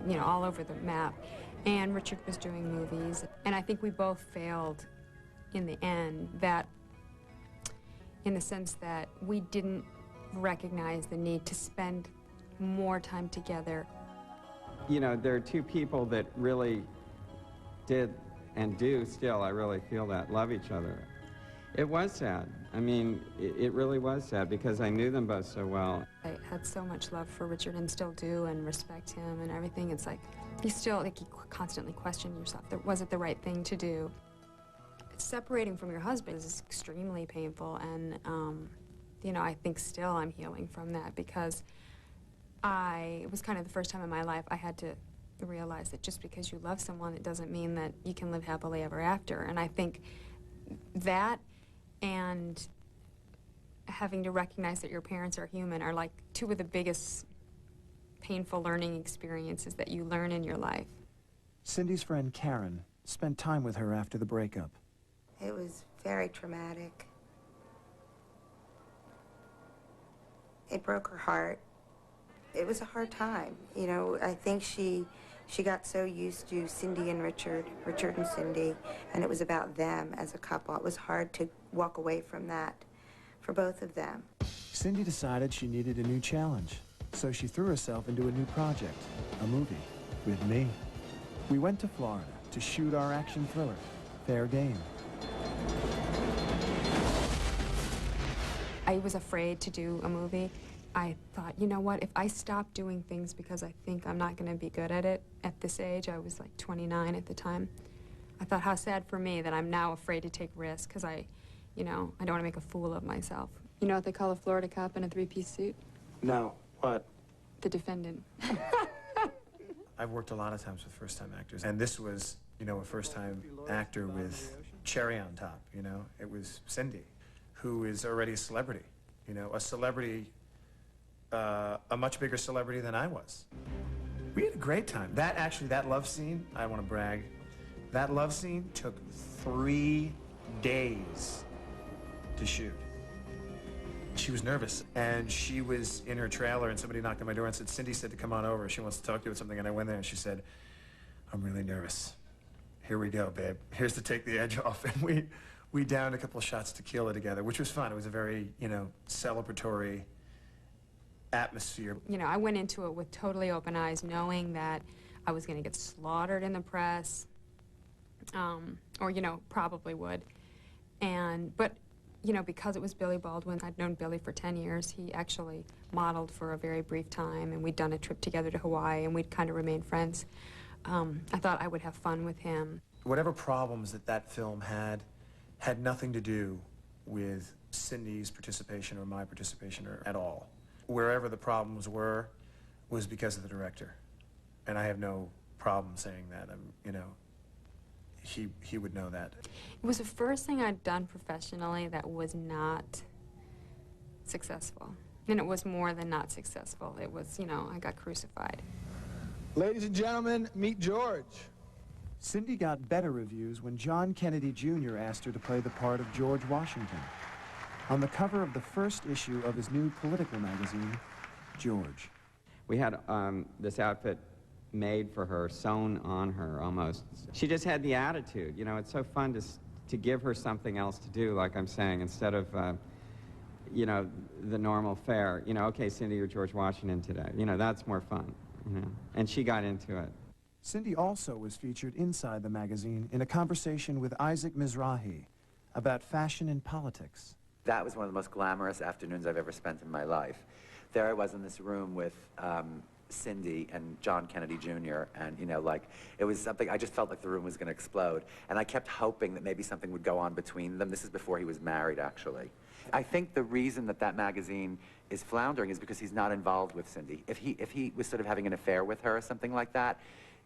you know, all over the map, and Richard was doing movies, and I think we both failed in the end, that in the sense that we didn't recognize the need to spend more time together. You know, there are two people that really did and do still, I really feel that, love each other. It was sad. I mean, it really was sad because I knew them both so well. I had so much love for Richard and still do, and respect him and everything. It's like, you still, like, you constantly question yourself. Was it the right thing to do? Separating from your husband is extremely painful, and, you know, I think still I'm healing from that, because it was kind of the first time in my life I had to realize that just because you love someone, it doesn't mean that you can live happily ever after. And I think that and having to recognize that your parents are human are like two of the biggest painful learning experiences that you learn in your life. Cindy's friend Karen spent time with her after the breakup. It was very traumatic. It broke her heart. It was a hard time. You know, I think she got so used to Cindy and Richard and Cindy, and it was about them as a couple. It was hard to walk away from that for both of them. Cindy decided she needed a new challenge, so she threw herself into a new project, a movie, with me. We went to Florida to shoot our action thriller, Fair Game. I was afraid to do a movie. I thought, you know what, if I stop doing things because I think I'm not going to be good at it at this age, I was like 29 at the time, I thought how sad for me that I'm now afraid to take risks because I don't want to make a fool of myself. You know what they call a Florida cop in a three-piece suit? No, what? The defendant. I've worked a lot of times with first-time actors, and this was, a first-time actor with cherry on top, It was Cindy, who is already a celebrity, a celebrity, a much bigger celebrity than I was. We had a great time. That love scene, I want to brag, that love scene took 3 days to shoot. She was nervous, and she was in her trailer, and somebody knocked on my door and said, Cindy said to come on over. She wants to talk to you about something. And I went there, and she said, I'm really nervous. Here we go, babe. Here's to take the edge off. And we downed a couple of shots tequila together, which was fun. It was a very, celebratory atmosphere. I went into it with totally open eyes, knowing that I was going to get slaughtered in the press, or, probably would. But because it was Billy Baldwin, I'd known Billy for 10 years. He actually modeled for a very brief time, and we'd done a trip together to Hawaii, and we'd kind of remained friends. I thought I would have fun with him. Whatever problems that film had nothing to do with Cindy's participation or my participation or at all. Wherever the problems were was because of the director. And I have no problem saying that. He would know that. It was the first thing I'd done professionally that was not successful. And it was more than not successful. It was, I got crucified. Ladies and gentlemen, meet George. Cindy got better reviews when John Kennedy Jr. asked her to play the part of George Washington. On the cover of the first issue of his new political magazine, George. We had this outfit made for her, sewn on her almost. She just had the attitude, it's so fun to give her something else to do, like I'm saying, instead of, the normal fare. Okay, Cindy, you're George Washington today. That's more fun, And she got into it. Cindy also was featured inside the magazine in a conversation with Isaac Mizrahi about fashion and politics. That was one of the most glamorous afternoons I've ever spent in my life. There I was in this room with Cindy and John Kennedy Jr. and it was something, I just felt like the room was going to explode, and I kept hoping that maybe something would go on between them. This is before he was married, actually. I think the reason that magazine is floundering is because he's not involved with Cindy. If he was sort of having an affair with her or something like that,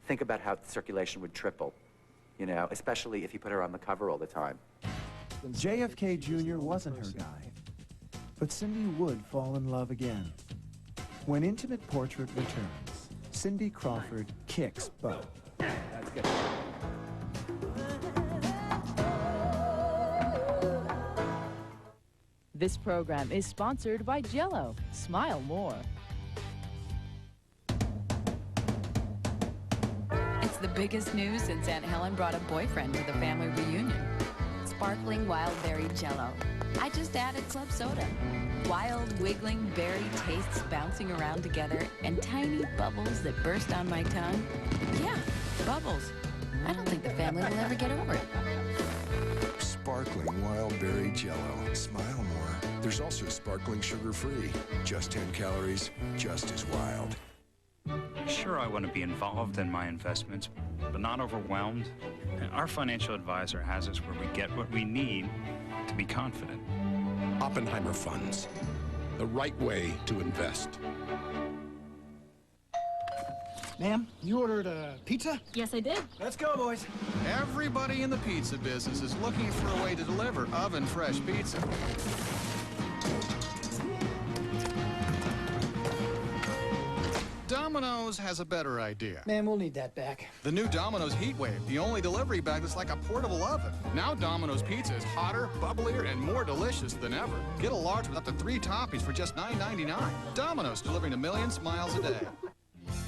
think about how circulation would triple, especially if he put her on the cover all the time. JFK Jr. wasn't her guy, but Cindy would fall in love again. When Intimate Portrait returns, Cindy Crawford kicks butt. That's good. This program is sponsored by Jell-O. Smile more. It's the biggest news since Aunt Helen brought a boyfriend to the family reunion. Sparkling wild berry Jell-O. I just added club soda. Wild, wiggling berry tastes bouncing around together and tiny bubbles that burst on my tongue. Yeah, bubbles. I don't think the family will ever get over it. Sparkling wild berry Jell-O. Smile more. There's also sparkling sugar-free. Just 10 calories, just as wild. Sure, I want to be involved in my investments, but not overwhelmed. Our financial advisor has us where we get what we need to be confident. Oppenheimer Funds, the right way to invest. Ma'am, you ordered a pizza? Yes, I did. Let's go, boys. Everybody in the pizza business is looking for a way to deliver oven-fresh pizza. Domino's has a better idea. Man, we'll need that back. The new Domino's Heat Wave, the only delivery bag that's like a portable oven. Now Domino's pizza is hotter, bubblier, and more delicious than ever. Get a large with up to 3 toppings for just $9.99. Domino's, delivering a million smiles a day.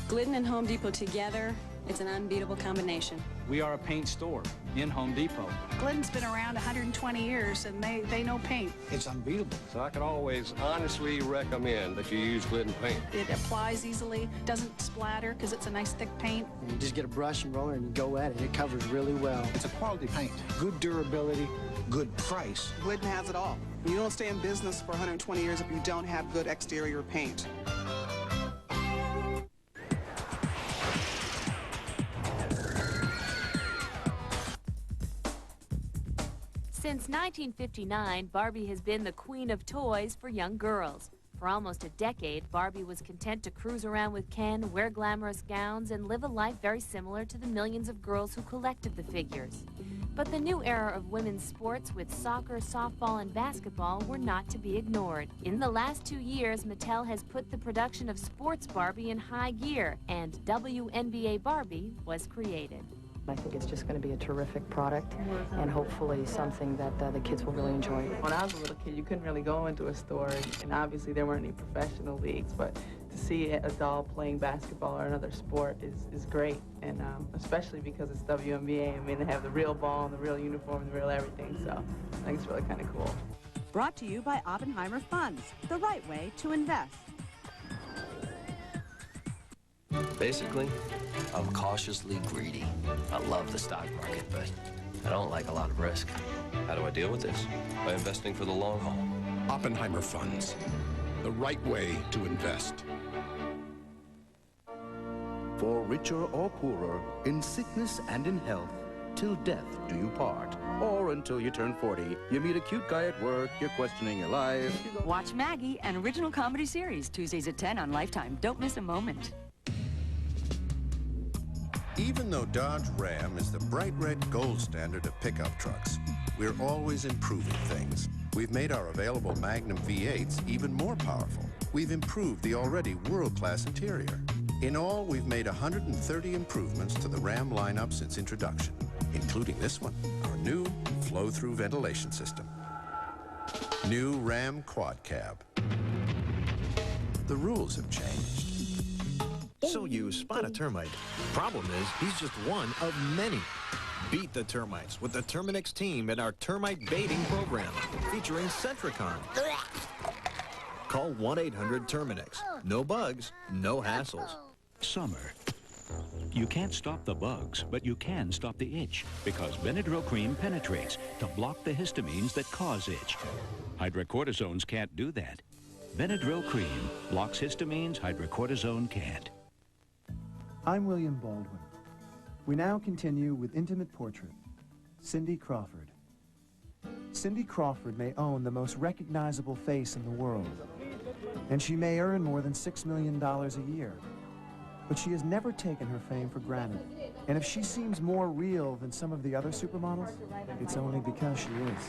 Glidden and Home Depot together It's an unbeatable combination. We are a paint store in Home Depot. Glidden's been around 120 years, and they know paint. It's unbeatable. So I could always honestly recommend that you use Glidden paint. It applies easily, doesn't splatter because it's a nice thick paint. You just get a brush and roller and go at it. It covers really well. It's a quality paint. Good durability, good price. Glidden has it all. You don't stay in business for 120 years if you don't have good exterior paint. Since 1959, Barbie has been the queen of toys for young girls. For almost a decade, Barbie was content to cruise around with Ken, wear glamorous gowns, and live a life very similar to the millions of girls who collected the figures. But the new era of women's sports with soccer, softball, and basketball were not to be ignored. In the last 2 years, Mattel has put the production of Sports Barbie in high gear, and WNBA Barbie was created. I think it's just going to be a terrific product and hopefully something that the kids will really enjoy. When I was a little kid, you couldn't really go into a store, and obviously there weren't any professional leagues, but to see a doll playing basketball or another sport is great, and especially because it's WNBA. I mean, they have the real ball and the real uniform and the real everything, so I think it's really kind of cool. Brought to you by Oppenheimer Funds, the right way to invest. Basically, I'm cautiously greedy. I love the stock market, but I don't like a lot of risk. How do I deal with this? By investing for the long haul. Oppenheimer Funds, the right way to invest. For richer or poorer, in sickness and in health, till death do you part. Or until you turn 40, you meet a cute guy at work, you're questioning your life. Watch Maggie, an original comedy series, Tuesdays at 10 on Lifetime. Don't miss a moment. Even though Dodge Ram is the bright red gold standard of pickup trucks, we're always improving things. We've made our available Magnum V8s even more powerful. We've improved the already world-class interior. In all, we've made 130 improvements to the Ram lineup since introduction, including this one, our new flow-through ventilation system. New Ram Quad Cab. The rules have changed. So you spot a termite. Problem is, he's just one of many. Beat the termites with the Terminix team in our termite baiting program, featuring Centricon. Call 1-800-TERMINIX. No bugs, no hassles. Summer. You can't stop the bugs, but you can stop the itch, because Benadryl cream penetrates to block the histamines that cause itch. Hydrocortisones can't do that. Benadryl cream blocks histamines hydrocortisone can't. I'm William Baldwin. We now continue with Intimate Portrait, Cindy Crawford. Cindy Crawford may own the most recognizable face in the world, and she may earn more than $6 million a year. But she has never taken her fame for granted. And if she seems more real than some of the other supermodels, it's only because she is.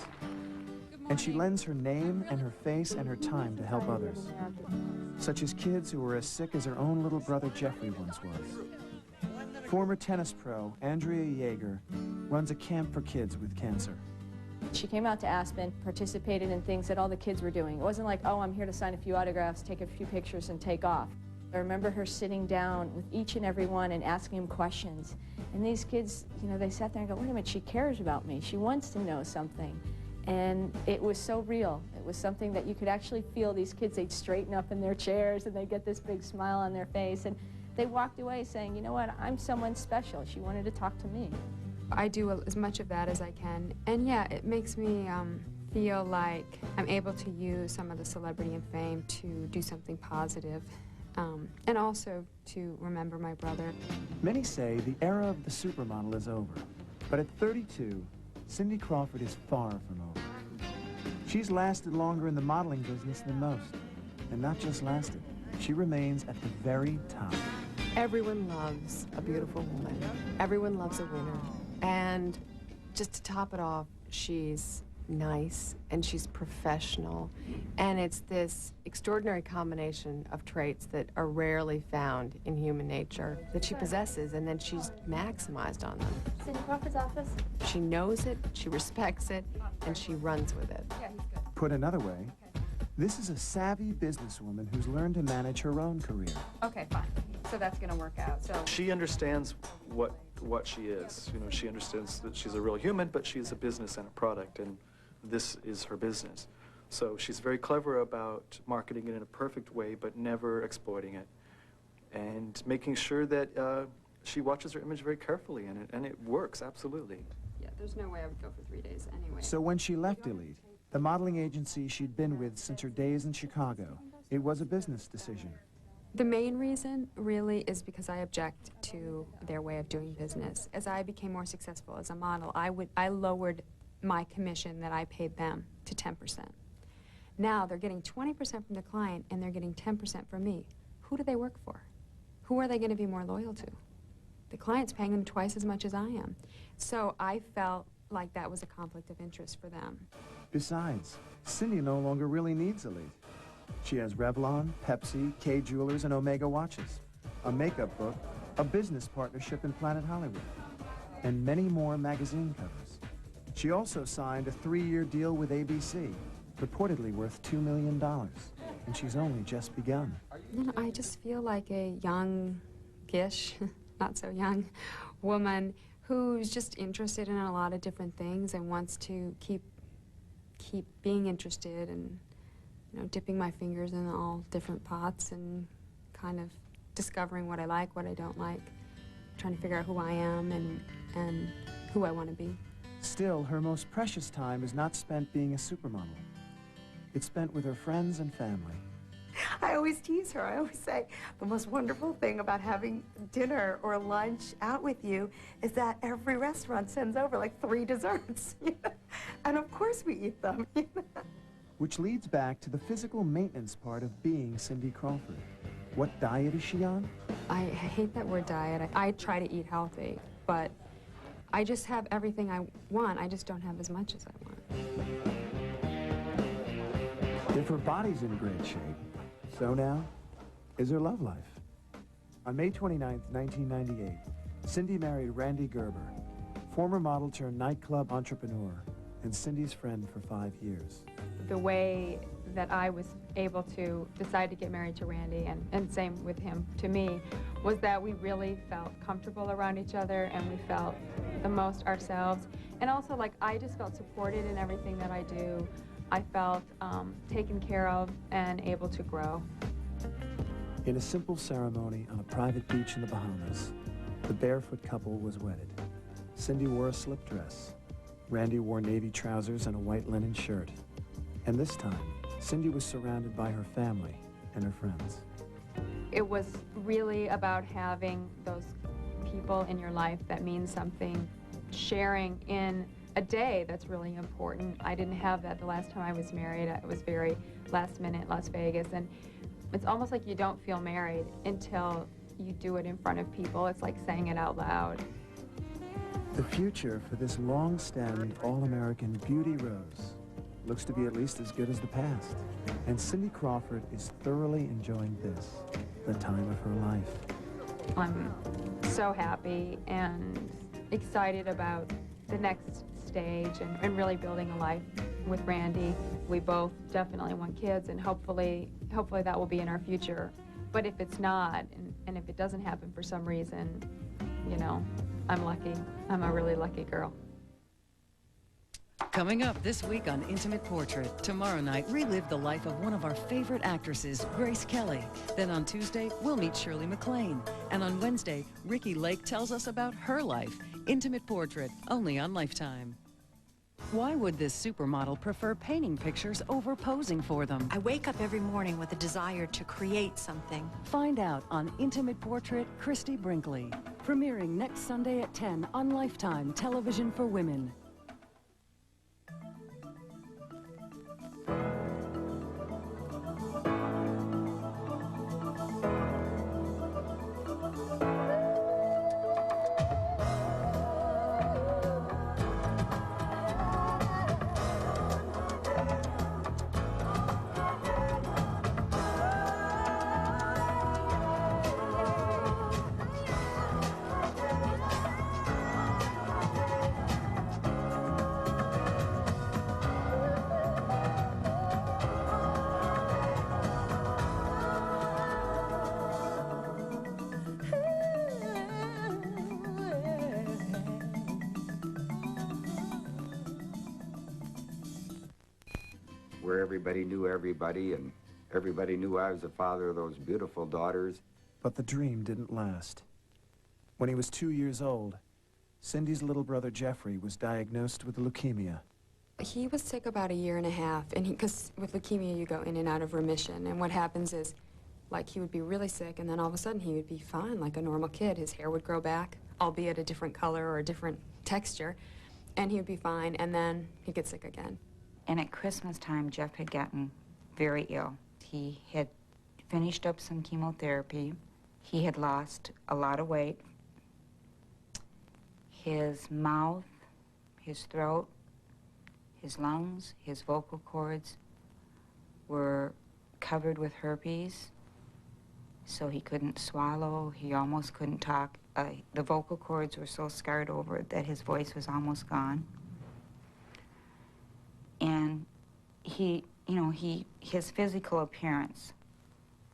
And she lends her name and her face and her time to help others, such as kids who are as sick as her own little brother Jeffrey once was. Former tennis pro Andrea Yeager runs a camp for kids with cancer. She came out to Aspen, participated in things that all the kids were doing. It wasn't like, oh, I'm here to sign a few autographs, take a few pictures, and take off. I remember her sitting down with each and every one and asking them questions. And these kids, you know, they sat there and go, wait a minute, she cares about me. She wants to know something. And it was so real. It was something that you could actually feel. These kids, they'd straighten up in their chairs and they'd get this big smile on their face. And they walked away saying, you know what, I'm someone special. She wanted to talk to me. I do as much of that as I can. And yeah, it makes me feel like I'm able to use some of the celebrity and fame to do something positive. And also to remember my brother. Many say the era of the supermodel is over. But at 32, Cindy Crawford is far from over. She's lasted longer in the modeling business than most. And not just lasted, she remains at the very top. Everyone loves a beautiful woman. Everyone loves a winner. And just to top it off, she's nice and she's professional. And it's this extraordinary combination of traits that are rarely found in human nature that she possesses, and then she's maximized on them. Cindy Crawford's office? She knows it, she respects it, and she runs with it. Yeah, he's good. Put another way, this is a savvy businesswoman who's learned to manage her own career. Okay, fine. So that's going to work out. So she understands what she is. You know, she understands that she's a real human, but she's a business and a product, and this is her business. So she's very clever about marketing it in a perfect way, but never exploiting it, and making sure that she watches her image very carefully, and it works, absolutely. Yeah, there's no way I would go for 3 days anyway. So when she left Elite, the modeling agency she'd been with since her days in Chicago, it was a business decision. The main reason, really, is because I object to their way of doing business. As I became more successful as a model, I lowered my commission that I paid them to 10%. Now they're getting 20% from the client, and they're getting 10% from me. Who do they work for? Who are they going to be more loyal to? The client's paying them twice as much as I am. So I felt like that was a conflict of interest for them. Besides, Cindy no longer really needs Elite. She has Revlon, Pepsi, K Jewelers, and Omega watches, a makeup book, a business partnership in Planet Hollywood, and many more magazine covers. She also signed a 3-year deal with ABC, reportedly worth $2 million, and she's only just begun. You know, I just feel like a young-ish, not so young, woman who's just interested in a lot of different things and wants to keep being interested and, you know, dipping my fingers in all different pots and kind of discovering what I like, what I don't like, trying to figure out who I am and who I want to be. Still, her most precious time is not spent being a supermodel. It's spent with her friends and family. I always tease her. I always say the most wonderful thing about having dinner or lunch out with you is that every restaurant sends over like 3 desserts. You know? And of course we eat them. You know? Which leads back to the physical maintenance part of being Cindy Crawford. What diet is she on? I hate that word diet. I try to eat healthy, but I just have everything I want. I just don't have as much as I want. If her body's in great shape, so now is her love life. On May 29, 1998, Cindy married Randy Gerber, former model turned nightclub entrepreneur, and Cindy's friend for 5 years. The way that I was able to decide to get married to Randy, and same with him to me, was that we really felt comfortable around each other and we felt the most ourselves. And also, like, I just felt supported in everything that I do. I felt taken care of and able to grow. In a simple ceremony on a private beach in the Bahamas, the barefoot couple was wedded. Cindy wore a slip dress. Randy wore navy trousers and a white linen shirt. And this time, Cindy was surrounded by her family and her friends. It was really about having those people in your life that mean something, sharing in a day that's really important. I didn't have that the last time I was married. It was very last minute, Las Vegas, and it's almost like you don't feel married until you do it in front of people. It's like saying it out loud. The future for this long-stemmed, all-American beauty rose looks to be at least as good as the past. And Cindy Crawford is thoroughly enjoying this, the time of her life. I'm so happy and excited about the next stage and really building a life with Randy. We both definitely want kids, and hopefully that will be in our future. But if it's not, and if it doesn't happen for some reason, you know, I'm lucky. I'm a really lucky girl. Coming up this week on Intimate Portrait. Tomorrow night, relive the life of one of our favorite actresses, Grace Kelly. Then on Tuesday, we'll meet Shirley MacLaine. And on Wednesday, Ricki Lake tells us about her life. Intimate Portrait, only on Lifetime. Why would this supermodel prefer painting pictures over posing for them? I wake up every morning with a desire to create something. Find out on Intimate Portrait, Christy Brinkley. Premiering next Sunday at 10 on Lifetime Television for Women. where everybody knew everybody and everybody knew I was the father of those beautiful daughters. But the dream didn't last. When he was 2 years old, Cindy's little brother Jeffrey was diagnosed with leukemia. He was sick about 1.5 years, and because with leukemia you go in and out of remission, and what happens is, like, he would be really sick, and then all of a sudden he would be fine, like a normal kid. His hair would grow back, albeit a different color or a different texture, and he would be fine, and then he'd get sick again. And at Christmas time, Jeff had gotten very ill. He had finished up some chemotherapy. He had lost a lot of weight. His mouth, his throat, his lungs, his vocal cords were covered with herpes, so he couldn't swallow, he almost couldn't talk. The vocal cords were so scarred over that his voice was almost gone. And he, you know, his physical appearance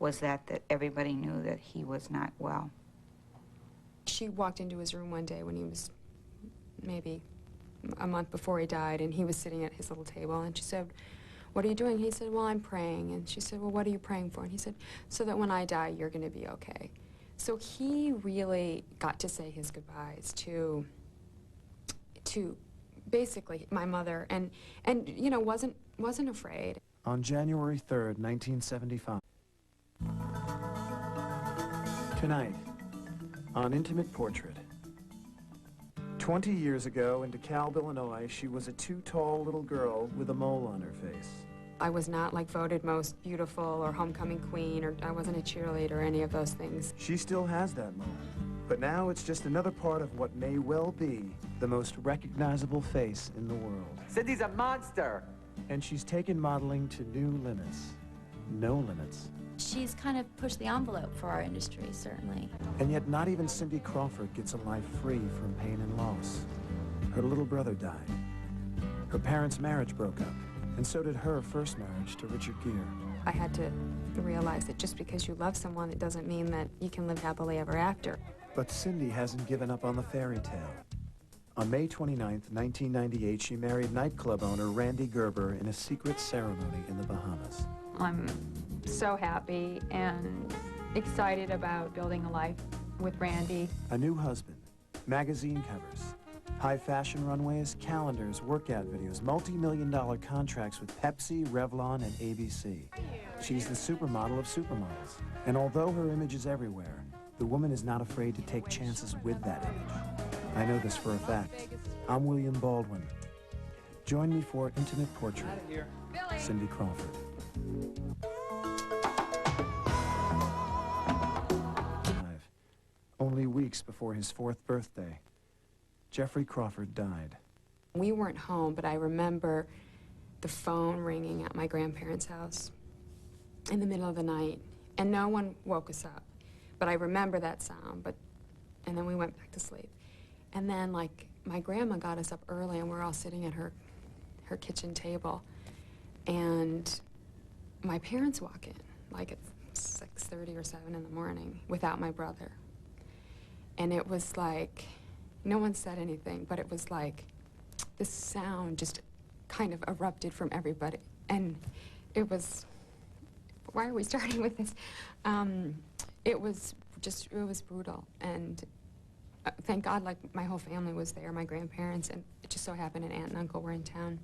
was that everybody knew that he was not well. She walked into his room one day when he was maybe a month before he died, and he was sitting at his little table, and she said, "What are you doing?" He said, "Well, I'm praying." And she said, "Well, what are you praying for?" And he said, "So that when I die, you're going to be okay." So he really got to say his goodbyes to basically my mother, and you know, wasn't afraid. On January 3rd, 1975. Tonight, on Intimate Portrait. 20 years ago in DeKalb, Illinois, she was a too tall little girl with a mole on her face. I was not, like, voted most beautiful or homecoming queen, or I wasn't a cheerleader or any of those things. She still has that mole, but now it's just another part of what may well be the most recognizable face in the world. Cindy's a monster! And she's taken modeling to new limits. No limits. She's kind of pushed the envelope for our industry, certainly. And yet not even Cindy Crawford gets a life free from pain and loss. Her little brother died. Her parents' marriage broke up, and so did her first marriage to Richard Gere. I had to realize that just because you love someone, it doesn't mean that you can live happily ever after. But Cindy hasn't given up on the fairy tale. On May 29th, 1998, she married nightclub owner Randy Gerber in a secret ceremony in the Bahamas. I'm so happy and excited about building a life with Randy. A new husband, magazine covers, high fashion runways, calendars, workout videos, multi-million-dollar contracts with Pepsi, Revlon, and ABC. She's the supermodel of supermodels. And although her image is everywhere, the woman is not afraid to take chances with that image. I know this for a fact. I'm William Baldwin. Join me for Intimate Portrait, Cindy Crawford. Only weeks before his 4th birthday, Jeffrey Crawford died. We weren't home, but I remember the phone ringing at my grandparents' house in the middle of the night, and no one woke us up. But I remember that sound, and then we went back to sleep. And then, like, my grandma got us up early, and we're all sitting at her kitchen table, and my parents walk in, like at 6:30 or 7 in the morning, without my brother. And it was like, no one said anything, but it was like this sound just kind of erupted from everybody. And it was, why are we starting with this? It was brutal. And thank God, like, my whole family was there, my grandparents, and it just so happened an aunt and uncle were in town.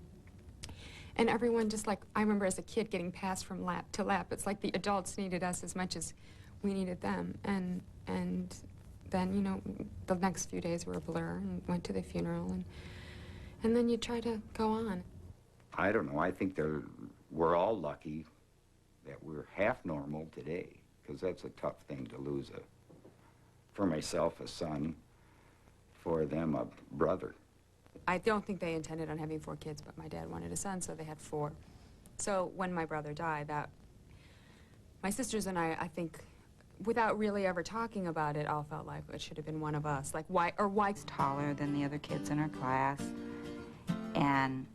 And everyone just, like, I remember as a kid getting passed from lap to lap. It's like the adults needed us as much as we needed them. And then, you know, the next few days were a blur, and went to the funeral, and then you try to go on. I don't know. I think we're all lucky that we're half normal today, because that's a tough thing to lose for myself, a son, for them, a brother. I don't think they intended on having 4 kids, but my dad wanted a son, so they had 4. So when my brother died, my sisters and I think, without really ever talking about it, all felt like it should have been one of us. Like, why? Taller than the other kids in her class, and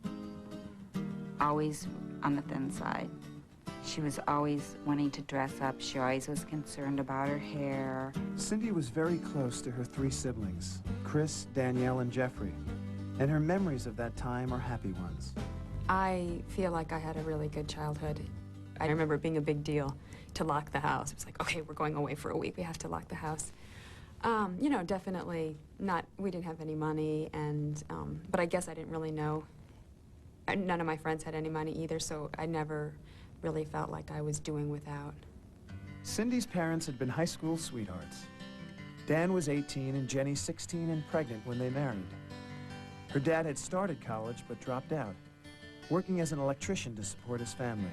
always on the thin side. She was always wanting to dress up. She always was concerned about her hair. Cindy was very close to her 3 siblings, Chris, Danielle, and Jeffrey. And her memories of that time are happy ones. I feel like I had a really good childhood. I remember it being a big deal to lock the house. It was like, okay, we're going away for a week. We have to lock the house. You know, definitely not, we didn't have any money, and, but I guess I didn't really know. None of my friends had any money either, so I never really felt like I was doing without. Cindy's parents had been high school sweethearts. Dan was 18 and Jenny 16 and pregnant when they married. Her dad had started college but dropped out, working as an electrician to support his family.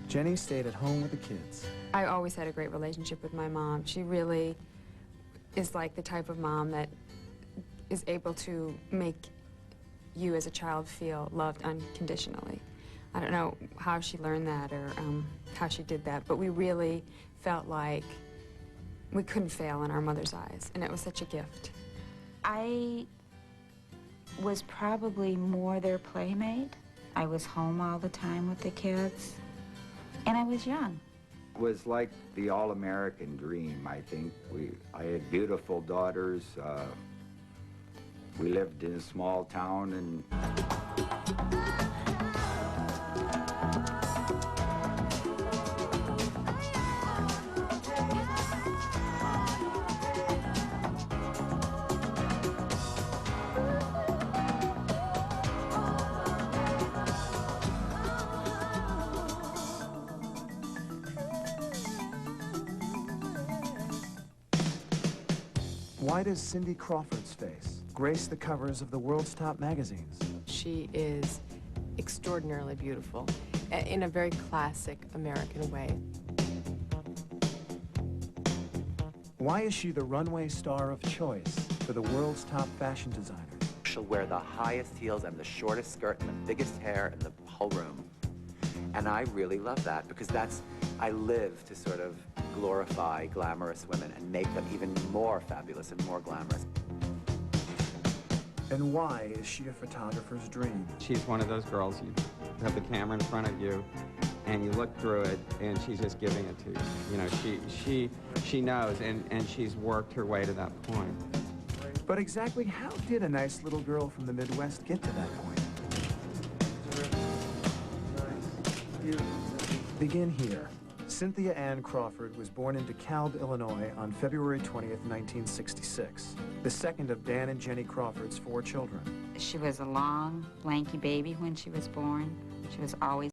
Jenny stayed at home with the kids. I always had a great relationship with my mom. She really is like the type of mom that is able to make you as a child feel loved unconditionally. I don't know how she learned that or how she did that, but we really felt like we couldn't fail in our mother's eyes, and it was such a gift. I was probably more their playmate. I was home all the time with the kids, and I was young. It was like the all-American dream, I think. I had beautiful daughters. We lived in a small town, and why does Cindy Crawford's face grace the covers of the world's top magazines? She is extraordinarily beautiful in a very classic American way. Why is she the runway star of choice for the world's top fashion designers? She'll wear the highest heels and the shortest skirt and the biggest hair in the whole room. And I really love that because I live to sort of glorify glamorous women and make them even more fabulous and more glamorous. And why is she a photographer's dream? She's one of those girls, you have the camera in front of you, and you look through it, and she's just giving it to you. You know, she knows, and she's worked her way to that point. But exactly how did a nice little girl from the Midwest get to that point? Begin here. Cynthia Ann Crawford was born in DeKalb, Illinois on February 20th, 1966, the second of Dan and Jenny Crawford's 4 children. She was a long, lanky baby when she was born. She was always